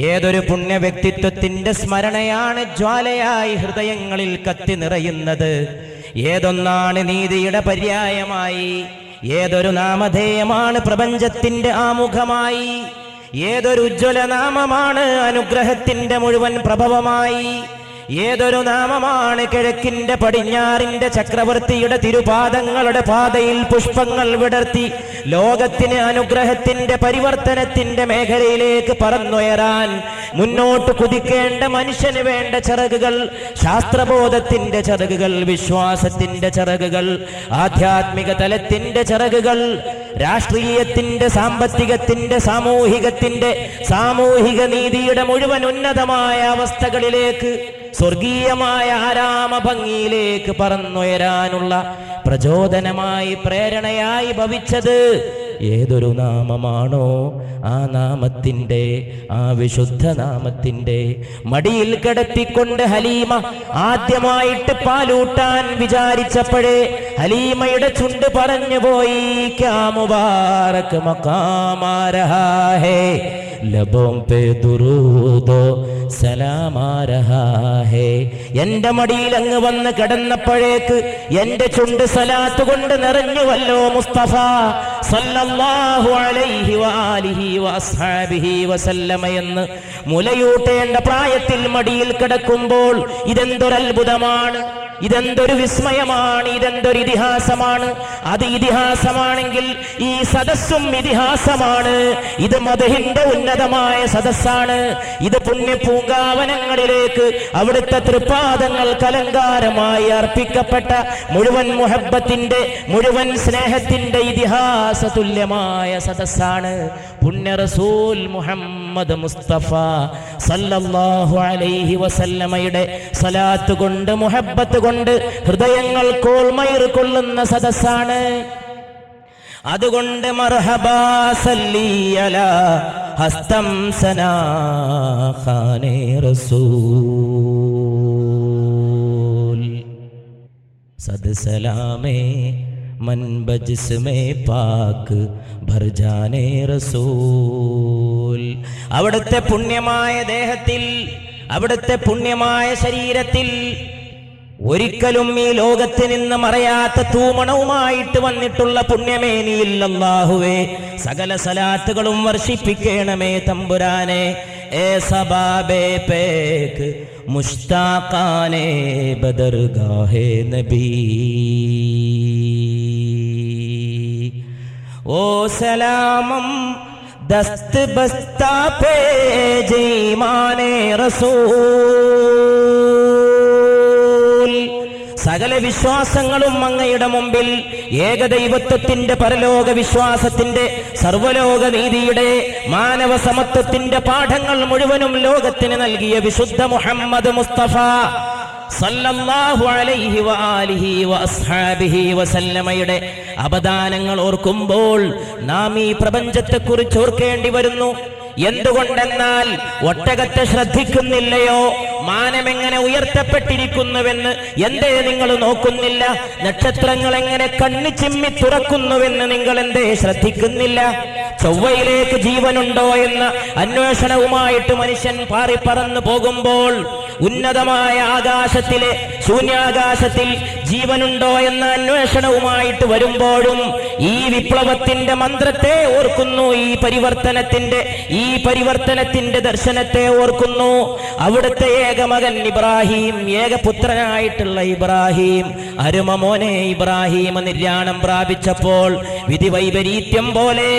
ഏതൊരു പുണ്യ വ്യക്തിത്വത്തിന്റെ സ്മരണയാണ് ജ്വാലയായി ഹൃദയങ്ങളിൽ കത്തി നിറയുന്നത്. ഏതൊന്നാണ് നീതിയുടെ പര്യായമായി, ഏതൊരു നാമധേയമാണ് പ്രപഞ്ചത്തിന്റെ ആമുഖമായി, ഏതൊരു ഉജ്ജ്വല നാമമാണ് അനുഗ്രഹത്തിന്റെ മുഴുവൻ പ്രഭവമായി, ഏതൊരു നാമമാണ് കിഴക്കിന്റെ പടിഞ്ഞാറിന്റെ ചക്രവർത്തിയുടെ തിരുപാദങ്ങളുടെ പാതയിൽ പുഷ്പങ്ങൾ വിടർത്തി ലോകത്തിന് അനുഗ്രഹത്തിന്റെ പരിവർത്തനത്തിന്റെ മേഖലയിലേക്ക് പറന്നുയരാൻ മുന്നോട്ട് കുതിക്കേണ്ട മനുഷ്യന് വേണ്ട ചിറകുകൾ, ശാസ്ത്രബോധത്തിന്റെ ചിറകുകൾ, വിശ്വാസത്തിന്റെ ചിറകുകൾ, ആധ്യാത്മിക തലത്തിന്റെ ചിറകുകൾ, രാഷ്ട്രീയത്തിന്റെ, സാമ്പത്തികത്തിന്റെ, സാമൂഹിക നീതിയുടെ മുഴുവൻ ഉന്നതമായ അവസ്ഥകളിലേക്ക്, സ്വർഗീയമായ ആരാമ ഭംഗിയിലേക്ക് പറന്നുയരാനുള്ള പ്രചോദനമായി, പ്രേരണയായി ഭവിച്ചത് ഏതൊരു നാമമാണോ ആ നാമത്തിന്റെ, ആ വിശുദ്ധ നാമത്തിന്റെ മടിയിൽ കിടത്തിക്കൊണ്ട് ഹലീമ ആദ്യമായിട്ട് പാലൂട്ടാൻ വിചാരിച്ചപ്പോഴേ ഹലീമയുടെ ചുണ്ട് പറഞ്ഞു പോയി, ക്യാ മുബാറക് മഖാമാ രഹാ ഹേ, ലബോം പേ ദുരൂദോ സലാമാ രഹാ ഹേ. എന്റെ മടിയിൽ അങ്ങ് വന്ന് കിടന്നപ്പോഴേക്ക് എന്റെ ചുണ്ട് സലാത്ത് കൊണ്ട് നിറഞ്ഞുവല്ലോ മുസ്തഫ സല്ലല്ലാഹു അലൈഹി വആലിഹി വഅസ്ഹാബിഹി വസല്ലമ എന്ന് മുലയൂട്ടേണ്ട പ്രായത്തിൽ മടിയിൽ കിടക്കുമ്പോൾ ഇതെന്തൊരു അത്ഭുതമാണ്, ഇതെന്തൊരു വിസ്മയമാണ്, ഇതെന്തൊരു ഇതിഹാസമാണ്. അത് ഇതിഹാസമാണെങ്കിൽ ഈ സദസ്സും ഇതിഹാസമാണ്. ഇത് മദ്ഹിന്റെ ഉന്നതമായ സദസ്സാണ്. ഇത് പുണ്യപൂങ്കാവനങ്ങളിലേക്ക് അവിടുത്തെ തൃപ്പാദങ്ങൾ അലങ്കാരമായി അർപ്പിക്കപ്പെട്ട മുഴുവൻ മുഹബ്ബത്തിന്റെ, മുഴുവൻ സ്നേഹത്തിന്റെ ഇതിഹാസ തുല്യമായ സദസ്സാണ്. പുണ്യ റസൂൽ മുഹമ്മദ് മുസ്തഫ സല്ലല്ലാഹു അലൈഹി വസല്ലമയുടെ സലാത്ത് കൊണ്ട്, മുഹബ്ബത്ത് കൊണ്ട് ഹൃദയങ്ങൾ കോൾമയിർ കൊള്ളുന്ന സദസ്സാണ്. അതുകൊണ്ട് മർഹബാ സല്ലി അലാ ഹസ്തം സനാ ഖാനെ റസൂൽ, സദ് സലാമേ മൻബജിസ് മേ പാക്ക് ഭർ ജാനേ റസൂൽ. അവിടുത്തെ പുണ്യമായ ദേഹത്തിൽ, അവിടുത്തെ പുണ്യമായ ശരീരത്തിൽ ഒരിക്കലും ഈ ലോകത്ത് നിന്ന് മറയാത്ത തൂമണവുമായിട്ട് വന്നിട്ടുള്ള പുണ്യമേനിയിൽ അല്ലാഹുവേ സകല സലാത്തുകളും വർഷിപ്പിക്കണമേ തമ്പുരാനെ. ഏ സബാബേ പേക്ക് മുഷ്താഖാനെ ബദർഗാഹേ നബി, ഓ സലാമം ദസ്ത് ബസ്താ പേ ജീമാനെ റസൂൽ. സകല വിശ്വാസങ്ങളും അങ്ങയുടെ മുമ്പിൽ ഏകദൈവത്വത്തിന്റെ, പരലോക വിശ്വാസത്തിന്റെ, സർവലോക നീതിയുടെ, മാനവ സമത്വത്തിന്റെ പാഠങ്ങൾ മുഴുവനും ലോകത്തിന് നൽകിയ വിശുദ്ധ മുഹമ്മദ് മുസ്തഫ സല്ലല്ലാഹു അലൈഹി വആലിഹി വഅസ്ഹാബിഹി വസല്ലമയുടെ അപദാനങ്ങൾ ഓർക്കുമ്പോൾ നാം ഈ പ്രപഞ്ചത്തെക്കുറിച്ച് ഓർക്കേണ്ടി വരുന്നു. എന്തുകൊണ്ടെന്നാൽ ഒട്ടകത്തെ ശ്രദ്ധിക്കുന്നില്ലയോ? മാനമെങ്ങനെ ഉയർത്തപ്പെട്ടിരിക്കുന്നുവെന്ന് എന്തേ നിങ്ങൾ നോക്കുന്നില്ല? നക്ഷത്രങ്ങൾ എങ്ങനെ കണ്ണു ചിമ്മി തുറക്കുന്നുവെന്ന് നിങ്ങൾ എന്തേ ശ്രദ്ധിക്കുന്നില്ല? ചൊവ്വയിലേക്ക് ജീവനുണ്ടോ എന്ന അന്വേഷണവുമായിട്ട് മനുഷ്യൻ പാറിപ്പറന്നു പോകുമ്പോൾ, ഉന്നതമായ ആകാശത്തിലെ ശൂന്യാകാശത്തിൽ ജീവനുണ്ടോ എന്ന അന്വേഷണവുമായിട്ട് വരുമ്പോഴും ഈ വിപ്ലവത്തിന്റെ മന്ത്രത്തെ ഓർക്കുന്നു, ഈ പരിവർത്തനത്തിന്റെ ദർശനത്തെ ഓർക്കുന്നു. അവിടുത്തെ ഏകമകൻ ഇബ്രാഹിം, ഏകപുത്രനായിട്ടുള്ള ഇബ്രാഹിം, അരുമ മോനെ ഇബ്രാഹിം നിര്യാണം പ്രാപിച്ചപ്പോൾ വിധി വൈപരീത്യം പോലെ,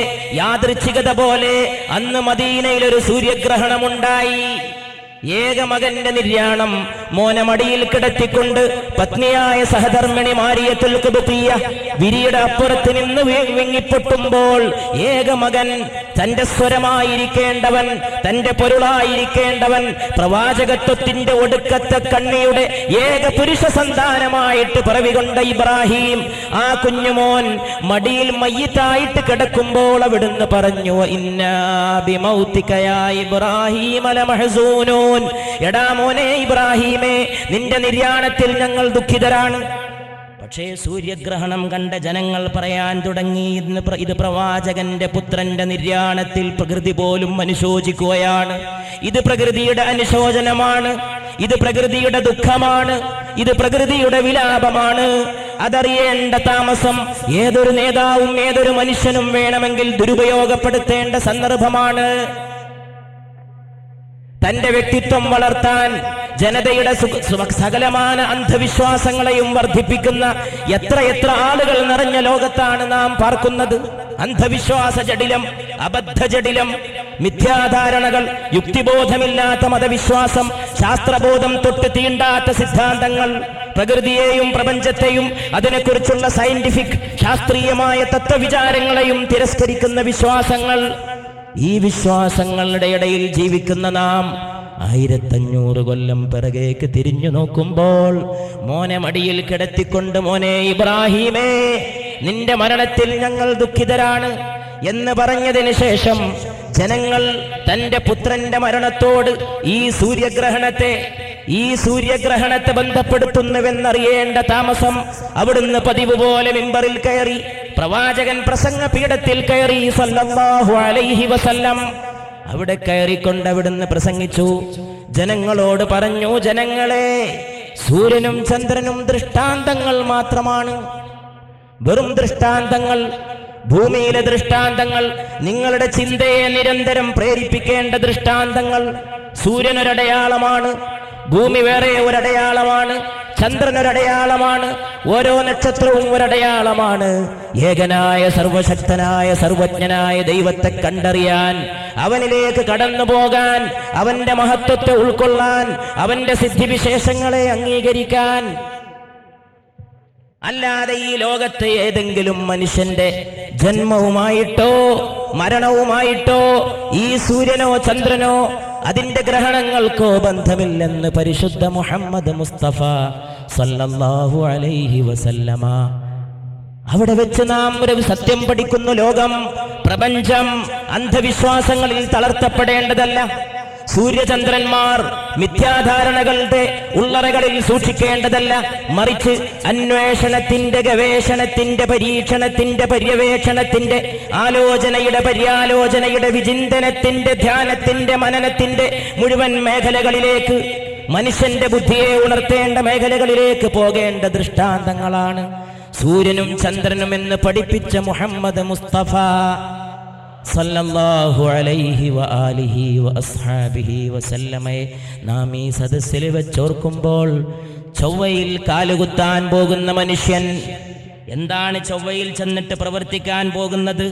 യാദൃച്ഛികത പോലെ അന്ന് മദീനയിൽ ഒരു സൂര്യഗ്രഹണമുണ്ടായി. ഏകമകന്റെ നിര്യാണം മോനെ മടിയിൽ കിടത്തിക്കൊണ്ട് പത്നിയായ സഹധർമ്മിണി മാരിയത്തുൽ ഖുബ്തിയ്യ വിരിയുടെ അപ്പുറത്ത് നിന്ന് വിങ്ങിപ്പൊട്ടുമ്പോൾ ഏകമകൻ, തന്റെ സ്വരമായിരിക്കേണ്ടവൻ, തന്റെ പൊരുളായിരിക്കേണ്ടവൻ, പ്രവാചകത്വത്തിന്റെ ഒടുക്കത്തെ കണ്ണിയുടെ ഏക പുരുഷ സന്താനമായിട്ട് പിറവികൊണ്ട ഇബ്രാഹിം, ആ കുഞ്ഞുമോൻ മടിയിൽ മയ്യിത്തായിട്ട് കിടക്കുമ്പോൾ അവിടുന്ന് പറഞ്ഞു, ഇന്നാ ബിമൗതിക യാ ഇബ്രാഹിം ലമഹ്സൂനൂൻ. എടാ മോനെ ഇബ്രാഹിമേ, നിന്റെ നിര്യാണത്തിൽ ഞങ്ങൾ ദുഃഖിതരാണ്. പക്ഷേ സൂര്യഗ്രഹണം കണ്ട ജനങ്ങൾ പറയാൻ തുടങ്ങി, ഇത് പ്രവാചകന്റെ പുത്രന്റെ നിര്യാണത്തിൽ പ്രകൃതി പോലും അനുശോചിക്കുകയാണ്. ഇത് പ്രകൃതിയുടെ അനുശോചനമാണ്, ഇത് പ്രകൃതിയുടെ ദുഃഖമാണ്, ഇത് പ്രകൃതിയുടെ വിലാപമാണ്. അതറിയേണ്ട താമസം ഏതൊരു നേതാവും ഏതൊരു മനുഷ്യനും വേണമെങ്കിൽ ദുരുപയോഗപ്പെടുത്തേണ്ട സന്ദർഭമാണ്. തന്റെ വ്യക്തിത്വം വളർത്താൻ ജനതയുടെ സകലമാന അന്ധവിശ്വാസങ്ങളെയും വർദ്ധിപ്പിക്കുന്ന എത്ര ആളുകൾ നിറഞ്ഞ ലോകത്താണ് നാം പാർക്കുന്നത്. അന്ധവിശ്വാസ ജടിലം, അബദ്ധ ജടിലം, മിഥ്യാധാരണകൾ, യുക്തിബോധമില്ലാത്ത മതവിശ്വാസം, ശാസ്ത്രബോധം തൊട്ട് തീണ്ടാത്ത സിദ്ധാന്തങ്ങൾ, പ്രകൃതിയെയും പ്രപഞ്ചത്തെയും അതിനെക്കുറിച്ചുള്ള സയന്റിഫിക് ശാസ്ത്രീയമായ തത്വവിചാരങ്ങളെയും തിരസ്കരിക്കുന്ന വിശ്വാസങ്ങൾ. ഈ വിശ്വാസങ്ങളുടെ ഇടയിൽ ജീവിക്കുന്ന നാം 1500 കൊല്ലം പിറകേക്ക് തിരിഞ്ഞു നോക്കുമ്പോൾ മോനെ മടിയിൽ കിടത്തിക്കൊണ്ട് മോനെ ഇബ്രാഹീമേ, നിന്റെ മരണത്തിൽ ഞങ്ങൾ ദുഃഖിതരാണ് എന്ന് പറഞ്ഞതിന് ശേഷം ജനങ്ങൾ തന്റെ പുത്രന്റെ മരണത്തോട് ഈ സൂര്യഗ്രഹണത്തെ ബന്ധപ്പെടുത്തുന്നുവെന്നറിയേണ്ട താമസം അവിടുന്ന് പതിവ് പോലെ മിമ്പറിൽ കയറി, പ്രവാചകൻ പ്രസംഗ പീഠത്തിൽ കയറി സല്ലല്ലാഹു അലൈഹി വസല്ലം. അവിടെ കയറിക്കൊണ്ട് അവിടുന്ന് പ്രസംഗിച്ചു, ജനങ്ങളോട് പറഞ്ഞു, ജനങ്ങളെ, സൂര്യനും ചന്ദ്രനും ദൃഷ്ടാന്തങ്ങൾ മാത്രമാണ്, വെറും ദൃഷ്ടാന്തങ്ങൾ, ഭൂമിയിലെ ദൃഷ്ടാന്തങ്ങൾ, നിങ്ങളുടെ ചിന്തയെ നിരന്തരം പ്രേരിപ്പിക്കേണ്ട ദൃഷ്ടാന്തങ്ങൾ. സൂര്യനൊരടയാളമാണ്, ഭൂമി വേറെ ഒരടയാളമാണ്, ചന്ദ്രനൊരടയാളമാണ്, ഓരോ നക്ഷത്രവും ഒരടയാളമാണ്. ഏകനായ സർവശക്തനായ സർവജ്ഞനായ ദൈവത്തെ കണ്ടറിയാൻ, അവനിലേക്ക് കടന്നു പോകാൻ, അവന്റെ മഹത്വത്തെ ഉൾക്കൊള്ളാൻ, അവന്റെ സിദ്ധിവിശേഷങ്ങളെ അംഗീകരിക്കാൻ. അല്ലാതെ ഈ ലോകത്തെ ഏതെങ്കിലും മനുഷ്യന്റെ ജന്മവുമായിട്ടോ മരണവുമായിട്ടോ ഈ സൂര്യനോ ചന്ദ്രനോ അതിന്റെ ഗ്രഹണങ്ങൾക്കോ ബന്ധമില്ലെന്ന് പരിശുദ്ധ മുഹമ്മദ് മുസ്തഫ സല്ലല്ലാഹു അലൈഹി വസല്ലമ. അവിടെ വെച്ച് നാം ഒരു സത്യം പഠിക്കുന്നു. ലോകം, പ്രപഞ്ചം അന്ധവിശ്വാസങ്ങളിൽ തളർത്തപ്പെടേണ്ടതല്ല. സൂര്യചന്ദ്രന്മാർ മിഥ്യാധാരണകളുടെ ഉള്ളറകളിൽ സൂക്ഷിക്കേണ്ടതല്ല. മറിച്ച് അന്വേഷണത്തിന്റെ, ഗവേഷണത്തിന്റെ, പരീക്ഷണത്തിന്റെ, പര്യവേക്ഷണത്തിന്റെ, ആലോചനയുടെ, പര്യാലോചനയുടെ, വിചിന്തനത്തിന്റെ, ധ്യാനത്തിന്റെ, മനനത്തിന്റെ മുഴുവൻ മേഖലകളിലേക്ക്, മനുഷ്യന്റെ ബുദ്ധിയെ ഉണർത്തേണ്ട മേഖലകളിലേക്ക് പോകേണ്ട ദൃഷ്ടാന്തങ്ങളാണ് സൂര്യനും ചന്ദ്രനും എന്ന് പഠിപ്പിച്ച മുഹമ്മദ് മുസ്തഫ സല്ലല്ലാഹു അലൈഹി വആലിഹി വഅസ്ഹാബിഹി വസല്ലമയെ നാം ഈ സദസ്സിൽ വെച്ചോർക്കുമ്പോൾ, ചൊവ്വയിൽ കാലുകുത്താൻ പോകുന്ന മനുഷ്യൻ എന്താണ് ചൊവ്വയിൽ ചെന്നിട്ട് പ്രവർത്തിക്കാൻ പോകുന്നത്?